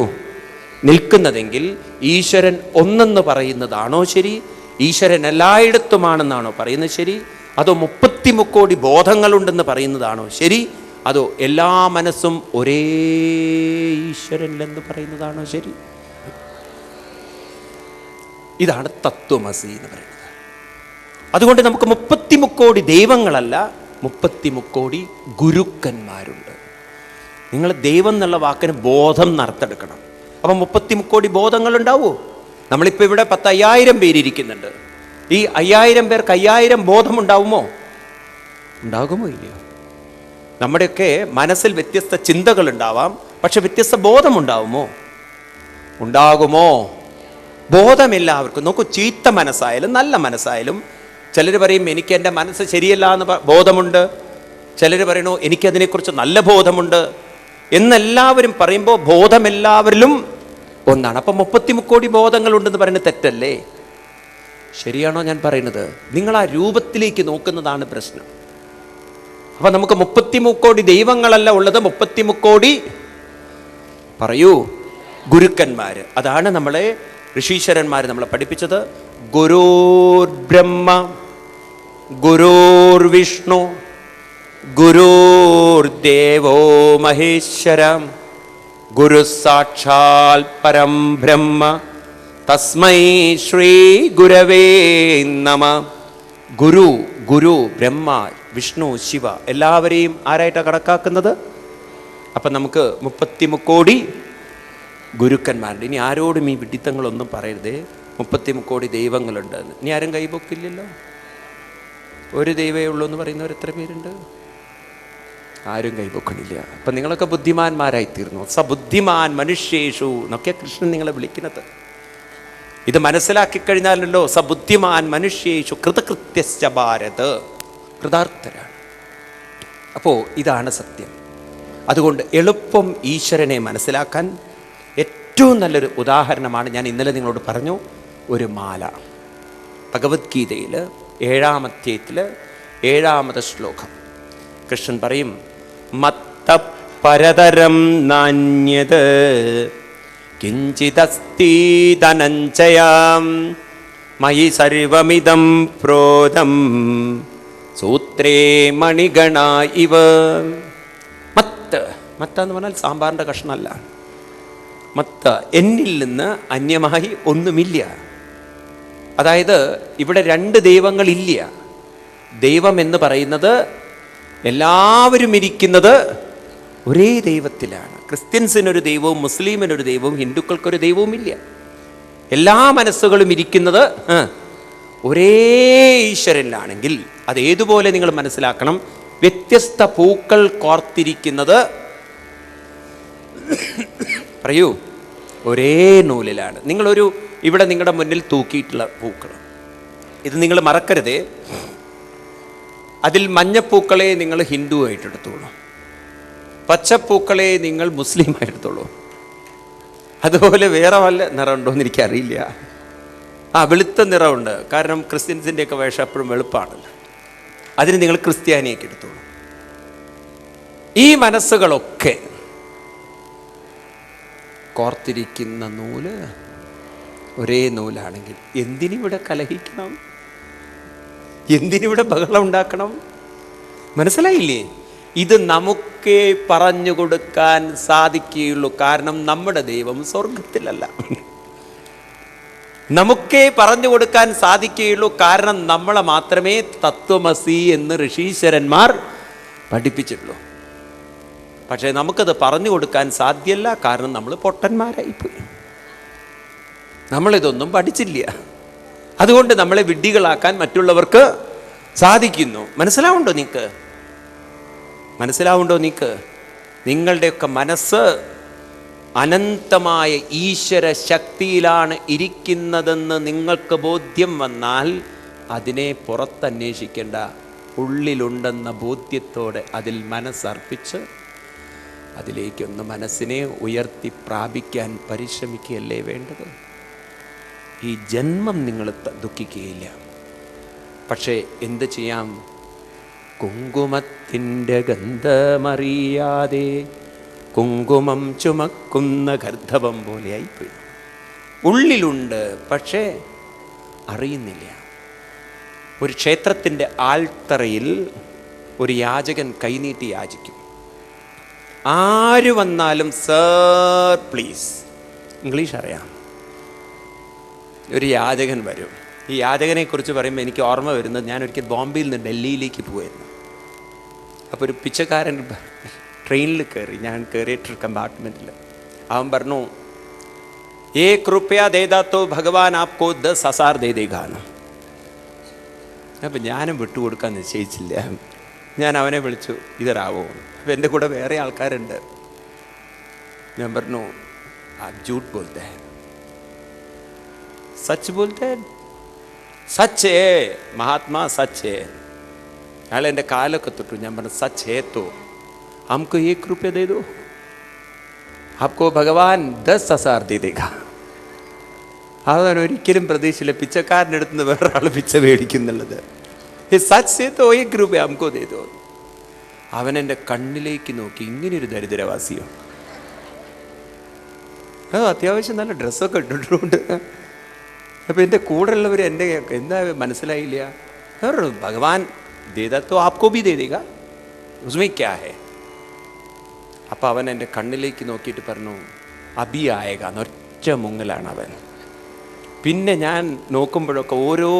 നിൽക്കുന്നതെങ്കിൽ, ഈശ്വരൻ ഒന്നെന്ന് പറയുന്നതാണോ ശരി? ഈശ്വരൻ എല്ലായിടത്തുമാണെന്നാണോ പറയുന്നത് ശരി? അതോ 33 കോടി ബോധങ്ങളുണ്ടെന്ന് പറയുന്നതാണോ ശരി? അതോ എല്ലാ മനസ്സും ഒരേ ഈശ്വരനിലെന്ന് പറയുന്നതാണോ ശരി? ഇതാണ് തത്വമസി എന്ന് പറയുന്നത്. അതുകൊണ്ട് നമുക്ക് 33 കോടി ദൈവങ്ങളല്ല, 33 കോടി ഗുരുക്കന്മാരുണ്ട്. നിങ്ങൾ ദൈവം എന്നുള്ള വാക്കിന് ബോധം നർത്തെടുക്കണം. അപ്പം 33 കോടി ബോധങ്ങളുണ്ടാവുമോ? നമ്മളിപ്പോൾ ഇവിടെ 10,000 പേരിയ്ക്കുന്നുണ്ട്. ഈ 5000 പേർക്ക് 5000 ബോധമുണ്ടാവുമോ? ഉണ്ടാകുമോ ഇല്ലയോ? നമ്മുടെയൊക്കെ മനസ്സിൽ വ്യത്യസ്ത ചിന്തകൾ ഉണ്ടാവാം, പക്ഷെ വ്യത്യസ്ത ബോധമുണ്ടാവുമോ? ഉണ്ടാകുമോ? ബോധമെല്ലാവർക്കും. നോക്കൂ, ചീത്ത മനസ്സായാലും നല്ല മനസ്സായാലും, ചിലർ പറയും എനിക്ക് എൻ്റെ മനസ്സ് ശരിയല്ല എന്ന് ബോധമുണ്ട്, ചിലർ പറയണു എനിക്കതിനെക്കുറിച്ച് നല്ല ബോധമുണ്ട് എന്നെല്ലാവരും പറയുമ്പോൾ ബോധമെല്ലാവരിലും ഒന്നാണ്. അപ്പം 33 കോടി ബോധങ്ങളുണ്ടെന്ന് പറയുന്നത് തെറ്റല്ലേ? ശരിയാണോ ഞാൻ പറയുന്നത്? നിങ്ങൾ ആ രൂപത്തിലേക്ക് നോക്കുന്നതാണ് പ്രശ്നം. അപ്പം നമുക്ക് 33 കോടി ദൈവങ്ങളല്ല ഉള്ളത്, 33 കോടി പറയൂ ഗുരുക്കന്മാർ. അതാണ് നമ്മളെ ഋഷീശ്വരന്മാർ നമ്മളെ പഠിപ്പിച്ചത്. ഗുരുർ ബ്രഹ്മ, ഗുരുർ വിഷ്ണു, ഗുരുർ ദേവോ മഹേശ്വര, ഗുരു സാക്ഷാൽ പരം ബ്രഹ്മ തസ്മൈ ശ്രീ ഗുരവേ നമ. ഗുരു, ഗുരു ബ്രഹ്മ, വിഷ്ണു, ശിവ എല്ലാവരെയും ആരായിട്ടാണ് കണക്കാക്കുന്നത്? അപ്പം നമുക്ക് 33 കോടി ഗുരുക്കന്മാരുണ്ട്. ഇനി ആരോടും ഈ വിഡിത്തങ്ങളൊന്നും പറയരുതേ. 33 കോടി ദൈവങ്ങളുണ്ട്. ഇനി ആരും കൈപൊക്കില്ലല്ലോ. ഒരു ദൈവമേ ഉള്ളൂ എന്ന് പറയുന്നവർ എത്ര പേരുണ്ട്? ആരും കൈപൊക്കണില്ല. അപ്പം നിങ്ങളൊക്കെ ബുദ്ധിമാന്മാരായിത്തീർന്നു. സബുദ്ധിമാൻ മനുഷ്യേഷു എന്നൊക്കെ കൃഷ്ണൻ നിങ്ങളെ വിളിക്കുന്നത്. ഇത് മനസ്സിലാക്കി കഴിഞ്ഞാലല്ലോ സബുദ്ധിമാൻ മനുഷ്യേഷു കൃതകൃത്യശ്ച ഭാരത്, കൃതാർത്ഥരാണ്. അപ്പോൾ ഇതാണ് സത്യം. അതുകൊണ്ട് എളുപ്പം ഈശ്വരനെ മനസ്സിലാക്കാൻ ഏറ്റവും നല്ലൊരു ഉദാഹരണമാണ്, ഞാൻ ഇന്നലെ നിങ്ങളോട് പറഞ്ഞു, ഒരു മാല. ഭഗവത്ഗീതയിൽ 7-ാം അധ്യായത്തിൽ 7-ാമത്തെ ശ്ലോകം കൃഷ്ണൻ പറയും, മത്ത പരതരം നാന്യത് കിഞ്ചിദസ്തി ധനഞ്ജയാം മയി സർവമിദം പ്രോതം സൂത്രേ മണിഗണ ഇവ. മത്ത്, മത്ത എന്ന് പറഞ്ഞാൽ സാമ്പാറിൻ്റെ കഷ്ണമല്ല. മത്ത, എന്നിൽ നിന്ന് അന്യമായി ഒന്നുമില്ല. അതായത് ഇവിടെ രണ്ട് ദൈവങ്ങളില്ല. ദൈവം എന്ന് പറയുന്നത് എല്ലാവരും ഇരിക്കുന്നത് ഒരേ ദൈവത്തിലാണ്. ക്രിസ്ത്യൻസിനൊരു ദൈവവും മുസ്ലിമിനൊരു ദൈവവും ഹിന്ദുക്കൾക്കൊരു ദൈവവും ഇല്ല. എല്ലാ മനസ്സുകളും ഇരിക്കുന്നത് ഒരേ ഈശ്വരനിലാണെങ്കിൽ അത് ഏതുപോലെ നിങ്ങൾ മനസ്സിലാക്കണം. വ്യത്യസ്ത പൂക്കൾ കോർത്തിരിക്കുന്നത് പറയൂ ഒരേ നൂലിലാണ്. നിങ്ങളൊരു ഇവിടെ നിങ്ങളുടെ മുന്നിൽ തൂക്കിയിട്ടുള്ള പൂക്കൾ ഇത് നിങ്ങൾ മറക്കരുതേ. അതിൽ മഞ്ഞപ്പൂക്കളെ നിങ്ങൾ ഹിന്ദു ആയിട്ട് എടുത്തോളൂ, പച്ചപ്പൂക്കളെ നിങ്ങൾ മുസ്ലിം ആയിട്ടെടുത്തോളൂ. അതുപോലെ വേറെ വല്ല നിറമുണ്ടോ എന്ന് എനിക്കറിയില്ല. വെളുത്ത നിറമുണ്ട്, കാരണം ക്രിസ്ത്യൻസിൻ്റെയൊക്കെ വേഷം എപ്പോഴും വെളുപ്പാണല്ലോ. അതിന് നിങ്ങൾ ക്രിസ്ത്യാനിയൊക്കെ എടുത്തോളൂ. ഈ മനസ്സുകളൊക്കെ കോർത്തിരിക്കുന്ന നൂല് ഒരേ നൂലാണെങ്കിൽ എന്തിനിവിടെ കലഹിക്കണം? എന്തിനിവിടെ ബഹളം ഉണ്ടാക്കണം? മനസ്സിലായില്ലേ? ഇത് നമുക്കേ പറഞ്ഞു കൊടുക്കാൻ സാധിക്കുകയുള്ളൂ. കാരണം നമ്മുടെ ദൈവം സ്വർഗത്തിലല്ല. നമുക്കേ പറഞ്ഞു കൊടുക്കാൻ സാധിക്കുകയുള്ളൂ. കാരണം നമ്മളെ മാത്രമേ തത്വമസി എന്ന് ഋഷീശ്വരന്മാർ പഠിപ്പിച്ചിട്ടുള്ളൂ. പക്ഷേ നമുക്കത് പറഞ്ഞു കൊടുക്കാൻ സാധ്യമല്ല. കാരണം നമ്മൾ പൊട്ടന്മാരായിപ്പോയി, നമ്മളിതൊന്നും പഠിച്ചില്ല. അതുകൊണ്ട് നമ്മളെ വിഡ്ഢികളാക്കാൻ മറ്റുള്ളവർക്ക് സാധിക്കുന്നു. മനസ്സിലാവുണ്ടോ നിങ്ങൾക്ക്? മനസ്സിലാവുണ്ടോ നിങ്ങൾക്ക്? നിങ്ങളുടെയൊക്കെ മനസ്സ് അനന്തമായ ഈശ്വര ശക്തിയിലാണ് ഇരിക്കുന്നതെന്ന് നിങ്ങൾക്ക് ബോധ്യം വന്നാൽ അതിനെ പുറത്തന്വേഷിക്കേണ്ട, ഉള്ളിലുണ്ടെന്ന ബോധ്യത്തോടെ അതിൽ മനസ്സർപ്പിച്ച് അതിലേക്കൊന്ന് മനസ്സിനെ ഉയർത്തി പ്രാപിക്കാൻ പരിശ്രമിക്കുകയല്ലേ വേണ്ടത്. ഈ ജന്മം നിങ്ങൾ ദുഃഖിക്കുകയില്ല. പക്ഷേ എന്ത് ചെയ്യാം? കുങ്കുമത്തിൻ്റെ ഗന്ധമറിയാതെ കുങ്കുമം ചുമക്കുന്ന ഗർദ്ധവം പോലെയായിപ്പോയി. ഉള്ളിലുണ്ട്, പക്ഷേ അറിയുന്നില്ല. ഒരു ക്ഷേത്രത്തിൻ്റെ ആൽത്തറയിൽ ഒരു യാചകൻ കൈനീട്ടി യാചിക്കും. ആര് വന്നാലും സർ പ്ലീസ്, ഇംഗ്ലീഷ് അറിയാം. ഒരു യാചകൻ വരും. ഈ യാചകനെ കുറിച്ച് പറയുമ്പോൾ എനിക്ക് ഓർമ്മ വരുന്നത്, ഞാൻ ഒരിക്കൽ ബോംബെയിൽ നിന്ന് ഡൽഹിയിലേക്ക് പോയിരുന്നു. അപ്പോൾ ഒരു പിച്ചക്കാരൻ ട്രെയിനിൽ കയറി, ഞാൻ കയറിയിട്ടൊരു കമ്പാർട്ട്മെൻറ്റിൽ. അവൻ പറഞ്ഞു, ഏക് റുപ്യ ദേദാ തോ ഭഗവാൻ ആപ്കോ 10,000 ദേ ദേഗാന്ന്. അപ്പം ഞാനും വിട്ടുകൊടുക്കാൻ നിശ്ചയിച്ചില്ല. ഞാൻ അവനെ വിളിച്ചു, ഇതറാവോ? അപ്പം എൻ്റെ കൂടെ വേറെ ആൾക്കാരുണ്ട്. ഞാൻ പറഞ്ഞു, ആപ് ജൂട്ട് ബോൾത്തെ ഹൈ, സച്ച് ബോൾത്തെ ഹൈ, സച്ച് ഹേ മഹാത്മാ, സച്ച് ഹേ. അയാൾ എൻ്റെ കാലൊക്കെ തൊട്ടു. ഞാൻ പറഞ്ഞു, സച്ച് ഹേ തോ हमको 1 रुपया दे दो, आपको भगवान 10,000 दे देगा. അവൻ ഒരിക്കലും പ്രതീക്ഷയില്ല പിച്ചക്കാരൻ്റെ അടുത്ത് നിന്ന് വേറൊരാൾ പിച്ച മേടിക്കുന്നുള്ളത്. സച്ച് തോ 1 रुपया हमको दे दो. അവൻ എൻ്റെ കണ്ണിലേക്ക് നോക്കി, ഇങ്ങനെയൊരു ദരിദ്രവാസിയോ? അത്യാവശ്യം നല്ല ഡ്രസ്സൊക്കെ ഇട്ടിട്ടുണ്ട്. അപ്പം എൻ്റെ കൂടെയുള്ളവർ എൻ്റെ എന്താ മനസ്സിലായില്ല. ഭഗവാൻ ദേദാ തോ ആപ്കോ ഭി ദേ ദേഗാ, ഉസ്മേ ക്യാ ഹൈ. അപ്പോൾ അവൻ എൻ്റെ കണ്ണിലേക്ക് നോക്കിയിട്ട് പറഞ്ഞു, അബി ആയേഗ എന്നൊറ്റ മുങ്ങലാണ് അവൻ. പിന്നെ ഞാൻ നോക്കുമ്പോഴൊക്കെ ഓരോ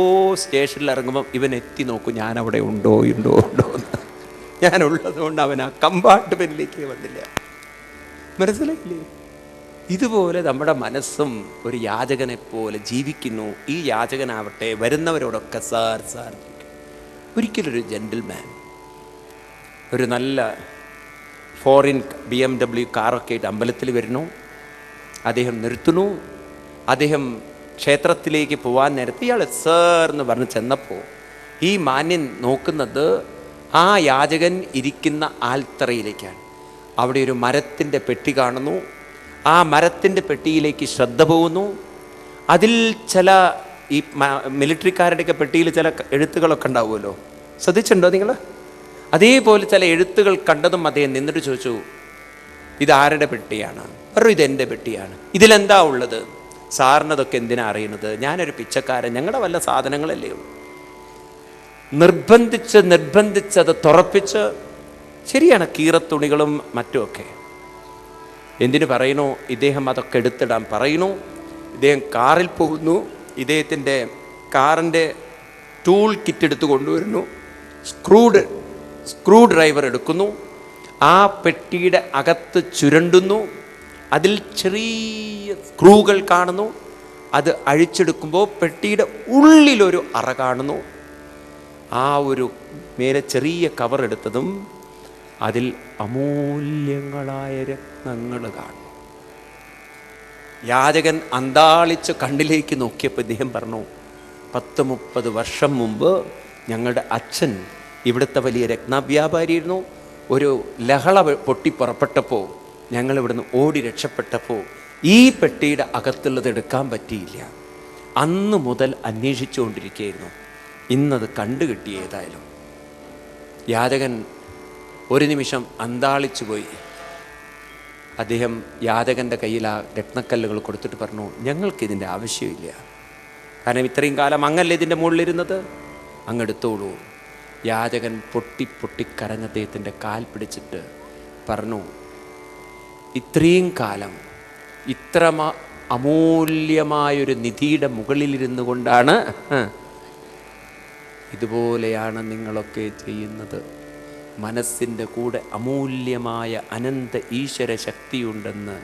സ്റ്റേഷനിൽ ഇറങ്ങുമ്പം ഇവൻ എത്തി നോക്കും, ഞാൻ അവിടെ ഉണ്ടോ എന്ന്. ഞാനുള്ളതുകൊണ്ട് അവൻ ആ കമ്പാർട്ട്മെൻറ്റിലേക്ക് വന്നില്ല. മനസ്സിലായില്ലേ? ഇതുപോലെ നമ്മുടെ മനസ്സും ഒരു യാചകനെ പോലെ ജീവിക്കുന്നു. ഈ യാചകനാവട്ടെ വരുന്നവരോടൊക്കെ സാർ സാർ. ഒരിക്കലൊരു ജെന്റിൽമാൻ ഒരു നല്ല ഫോറിൻ BMW കാറൊക്കെ ആയിട്ട് അമ്പലത്തിൽ വരുന്നു. അദ്ദേഹം നിർത്തുന്നു. അദ്ദേഹം ക്ഷേത്രത്തിലേക്ക് പോകാൻ നേരത്തെ ഇയാൾ സർ എന്ന് പറഞ്ഞ് ചെന്നപ്പോൾ ഈ മാന്യൻ നോക്കുന്നത് ആ യാചകൻ ഇരിക്കുന്ന ആൽത്തറയിലേക്കാണ്. അവിടെ ഒരു മരത്തിൻ്റെ പെട്ടി കാണുന്നു. ആ മരത്തിൻ്റെ പെട്ടിയിലേക്ക് ശ്രദ്ധ പോകുന്നു. അതിൽ ചില ഈ മിലിറ്ററിക്കാരുടെയൊക്കെ പെട്ടിയിൽ ചില എഴുത്തുകളൊക്കെ ഉണ്ടാവുമല്ലോ, ശ്രദ്ധിച്ചിട്ടുണ്ടോ നിങ്ങൾ? അതേപോലെ ചില എഴുത്തുകൾ കണ്ടതും അദ്ദേഹം നിന്നിട്ട് ചോദിച്ചു, ഇതാരുടെ പെട്ടിയാണ്? പറഞ്ഞു, ഇതെൻ്റെ പെട്ടിയാണ്. ഇതിലെന്താ ഉള്ളത്? സാറിനതൊക്കെ എന്തിനാ അറിയുന്നത്? ഞാനൊരു പിച്ചക്കാരൻ, ഞങ്ങളുടെ വല്ല സാധനങ്ങളല്ലേ ഉള്ളൂ. നിർബന്ധിച്ചത് തുറപ്പിച്ച്, ശരിയാണ്, കീറത്തുണികളും മറ്റുമൊക്കെ. എന്തിനു പറയുന്നു? ഇദ്ദേഹം അതൊക്കെ എടുത്തിടാൻ പറയുന്നു. ഇദ്ദേഹം കാറിൽ പോകുന്നു. ഇദ്ദേഹത്തിൻ്റെ കാറിൻ്റെ ടൂൾ കിറ്റ് എടുത്ത് കൊണ്ടുവരുന്നു. സ്ക്രൂ ഡ്രൈവർ എടുക്കുന്നു, ആ പെട്ടിയുടെ അകത്ത് ചുരണ്ടുന്നു, അതിൽ ചെറിയ സ്ക്രൂകൾ കാണുന്നു. അത് അഴിച്ചെടുക്കുമ്പോൾ പെട്ടിയുടെ ഉള്ളിലൊരു അറ കാണുന്നു. ആ ഒരു മേലെ ചെറിയ കവർ എടുത്തതും അതിൽ അമൂല്യങ്ങളായ രത്നങ്ങൾ കാണുന്നു. യാചകൻ അന്താളിച്ച് കണ്ണിലേക്ക് നോക്കിയപ്പോൾ ഇദ്ദേഹം പറഞ്ഞു, 10-30 വർഷം മുമ്പ് ഞങ്ങളുടെ അച്ഛൻ ഇവിടുത്തെ വലിയ രത്നവ്യാപാരിയായിരുന്നു. ഒരു ലഹള പൊട്ടി പുറപ്പെട്ടപ്പോൾ ഞങ്ങൾ ഇവിടുന്ന് ഓടി രക്ഷപ്പെട്ടപ്പോൾ ഈ പെട്ടിയുടെ അകത്തുള്ളത് എടുക്കാൻ പറ്റിയില്ല. അന്ന് മുതൽ അന്വേഷിച്ചുകൊണ്ടിരിക്കുകയായിരുന്നു. ഇന്നത് കണ്ടുകിട്ടി. ഏതായാലും യാചകൻ ഒരു നിമിഷം അന്താളിച്ചു പോയി. അദ്ദേഹം യാചകൻ്റെ കയ്യിൽ ആ രത്നക്കല്ലുകൾ കൊടുത്തിട്ട് പറഞ്ഞു, ഞങ്ങൾക്കിതിൻ്റെ ആവശ്യമില്ല. കാരണം ഇത്രയും കാലം അങ്ങല്ലേ ഇതിൻ്റെ മുകളിലിരുന്നത്, അങ്ങെടുത്തോളൂ. യാചകൻ പൊട്ടിക്കരഞ്ഞ അദ്ദേഹത്തിൻ്റെ കാൽ പിടിച്ചിട്ട് പറഞ്ഞു, ഇത്രയും കാലം ഇത്ര അമൂല്യമായൊരു നിധിയുടെ മുകളിലിരുന്നു കൊണ്ടാണ് ഇതുപോലെയാണ് നിങ്ങളൊക്കെ ചെയ്യുന്നത്. മനസ്സിൻ്റെ കൂടെ അമൂല്യമായ അനന്ത ഈശ്വര ശക്തിയുണ്ടെന്ന്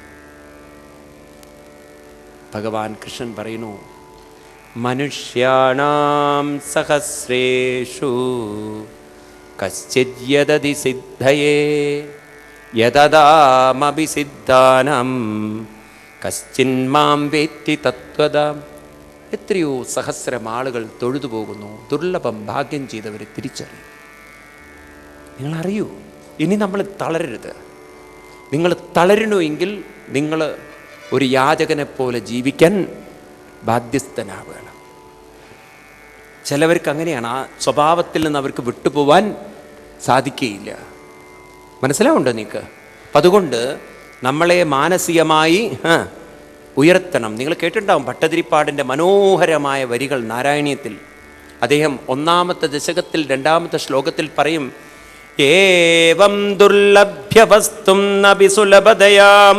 ഭഗവാൻ കൃഷ്ണൻ പറയുന്നു. മനുഷ്യാണാം സഹസ്രേഷു കശ്ചിത് യദതി സിദ്ധയേ യദാമഭിസിദ്ധാനം കശ്ചിന്മാം വേത്തി തത്വദാം. എത്രയോ സഹസ്രം ആളുകൾ തൊഴുതു പോകുന്നു, ദുർലഭം ഭാഗ്യം ചെയ്തവരെ തിരിച്ചറിയും. നിങ്ങളറിയൂ, ഇനി നമ്മൾ തളരരുത്. നിങ്ങൾ തളരണുവെങ്കിൽ നിങ്ങൾ ഒരു യാചകനെ പോലെ ജീവിക്കാൻ ബാധ്യസ്ഥനാവുകയാണ്. ചിലവർക്ക് അങ്ങനെയാണ്, ആ സ്വഭാവത്തിൽ നിന്ന് അവർക്ക് വിട്ടുപോവാൻ സാധിക്കുകയില്ല. മനസ്സിലാവുണ്ടോ നിങ്ങൾക്ക്? അപ്പം അതുകൊണ്ട് നമ്മളെ മാനസികമായി ഉയർത്തണം. നിങ്ങൾ കേട്ടിട്ടുണ്ടാവും ഭട്ടതിരിപ്പാടിൻ്റെ മനോഹരമായ വരികൾ നാരായണീയത്തിൽ. അദ്ദേഹം 1-ാമത്തെ ദശകത്തിൽ 2-ാമത്തെ ശ്ലോകത്തിൽ പറയും, ഏവം ദുർലഭ്യവസ്തും നബി സുലഭതയാം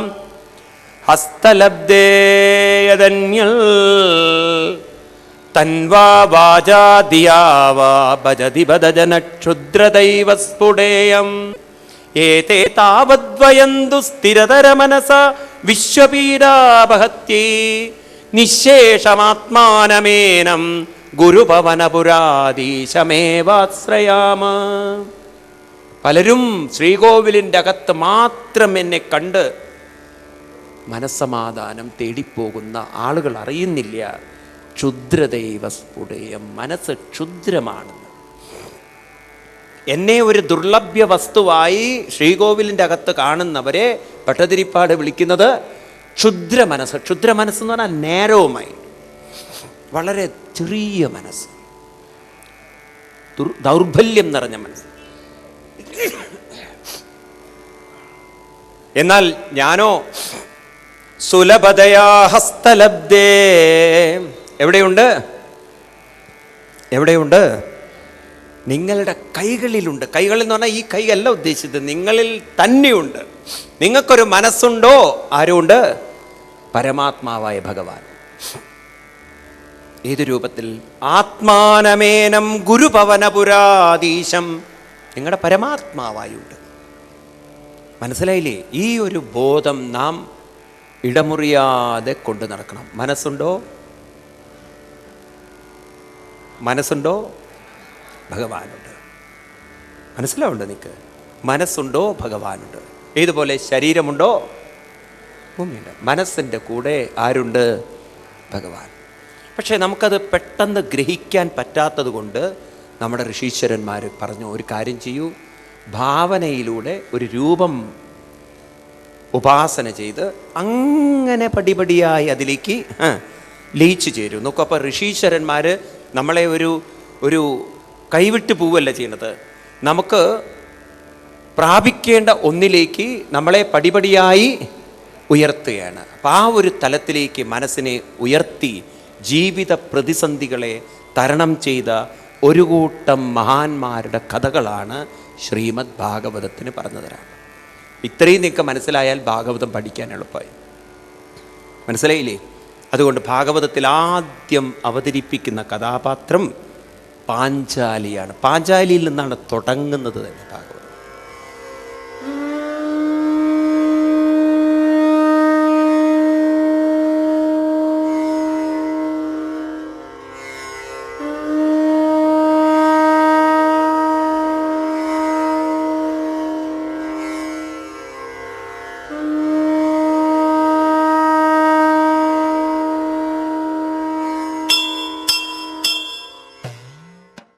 ഹസ്തലബ്ധേയദന്യൽ തൻവാ വാചാദിയാവാ ഭജതി ഭജന ക്ഷുദ്രദൈവ സ്ഫുടേയം ഏതേ താവദ്വയന്തു സ്ഥിരതര മനസ വിശ്വപീഡാപഹത്യേ നിശേഷമാത്മാനമേനം ഗുരുഭവനപുരാധീശമേവാശ്രയാമ. പലരും ശ്രീകോവിലിൻ്റെ അകത്ത് മാത്രം എന്നെ കണ്ട് മനസ്സമാധാനം തേടിപ്പോകുന്ന ആളുകൾ അറിയുന്നില്ല ക്ഷുദ്രദൈവ സ്ഫുടേയം, മനസ്സ് ക്ഷുദ്രമാണെന്ന്. എന്നെ ഒരു ദുർലഭ്യ വസ്തുവായി ശ്രീകോവിലിൻ്റെ അകത്ത് കാണുന്നവരെ ഭട്ടതിരിപ്പാട് വിളിക്കുന്നത് ക്ഷുദ്ര മനസ്സ്. ക്ഷുദ്ര മനസ്സെന്ന് പറഞ്ഞാൽ നാരോ മൈൻഡ്, വളരെ ചെറിയ മനസ്സ്, ദൗർബല്യം നിറഞ്ഞ മനസ്സ്. എന്നാൽ ഞാനോ സുലഭതയാ ഹസ്തലബ്ധേ. എവിടെയുണ്ട്? നിങ്ങളുടെ കൈകളിലുണ്ട്. കൈകളിൽ എന്ന് പറഞ്ഞാൽ ഈ കൈയല്ല ഉദ്ദേശിച്ചത്, നിങ്ങളിൽ തന്നെയുണ്ട്. നിങ്ങൾക്കൊരു മനസ്സുണ്ടോ? ആരുണ്ട്? പരമാത്മാവായ ഭഗവാൻ. ഏത് രൂപത്തിൽ? ആത്മാനമേനം ഗുരുഭവനപുരാധീശം. നിങ്ങളുടെ പരമാത്മാവായുണ്ട്. മനസ്സിലായില്ലേ? ഈ ഒരു ബോധം നാം ഇടമുറിയാതെ കൊണ്ടു നടക്കണം. മനസ്സുണ്ടോ? ഭഗവാനുണ്ട്. മനസ്സിലാവുണ്ടോ നിങ്ങൾക്ക്? മനസ്സുണ്ടോ? ഭഗവാനുണ്ട്. ഏതുപോലെ ശരീരമുണ്ടോ? ഭൂമിയുണ്ട്. മനസ്സിൻ്റെ കൂടെ ആരുണ്ട്? ഭഗവാൻ. പക്ഷേ നമുക്കത് പെട്ടെന്ന് ഗ്രഹിക്കാൻ പറ്റാത്തത് കൊണ്ട് നമ്മുടെ ഋഷീശ്വരന്മാർ പറഞ്ഞു, ഒരു കാര്യം ചെയ്യൂ, ഭാവനയിലൂടെ ഒരു രൂപം ഉപാസന ചെയ്ത് അങ്ങനെ പടിപടിയായി അതിലേക്ക് ലയിച്ചു ചേരും. നോക്കൂ, അപ്പോൾ ഋഷീശ്വരന്മാർ നമ്മളെ ഒരു കൈവിട്ട് പോവല്ല ചെയ്യുന്നത്, നമുക്ക് പ്രാപിക്കേണ്ട ഒന്നിലേക്ക് നമ്മളെ പടിപടിയായി ഉയർത്തുകയാണ്. അപ്പം ആ ഒരു തലത്തിലേക്ക് മനസ്സിനെ ഉയർത്തി ജീവിത പ്രതിസന്ധികളെ തരണം ചെയ്ത ഒരു കൂട്ടം മഹാന്മാരുടെ കഥകളാണ് ശ്രീമദ് ഭാഗവതത്തിന് പറഞ്ഞു തരാം. ഇത്രയും നിങ്ങൾക്ക് മനസ്സിലായാൽ ഭാഗവതം പഠിക്കാൻ എളുപ്പമായി. മനസ്സിലായില്ലേ? അതുകൊണ്ട് ഭാഗവതത്തിൽ ആദ്യം അവതരിപ്പിക്കുന്ന കഥാപാത്രം പാഞ്ചാലിയാണ്. പാഞ്ചാലിയിൽ നിന്നാണ് തുടങ്ങുന്നത് തന്നെ ഭാഗവതം.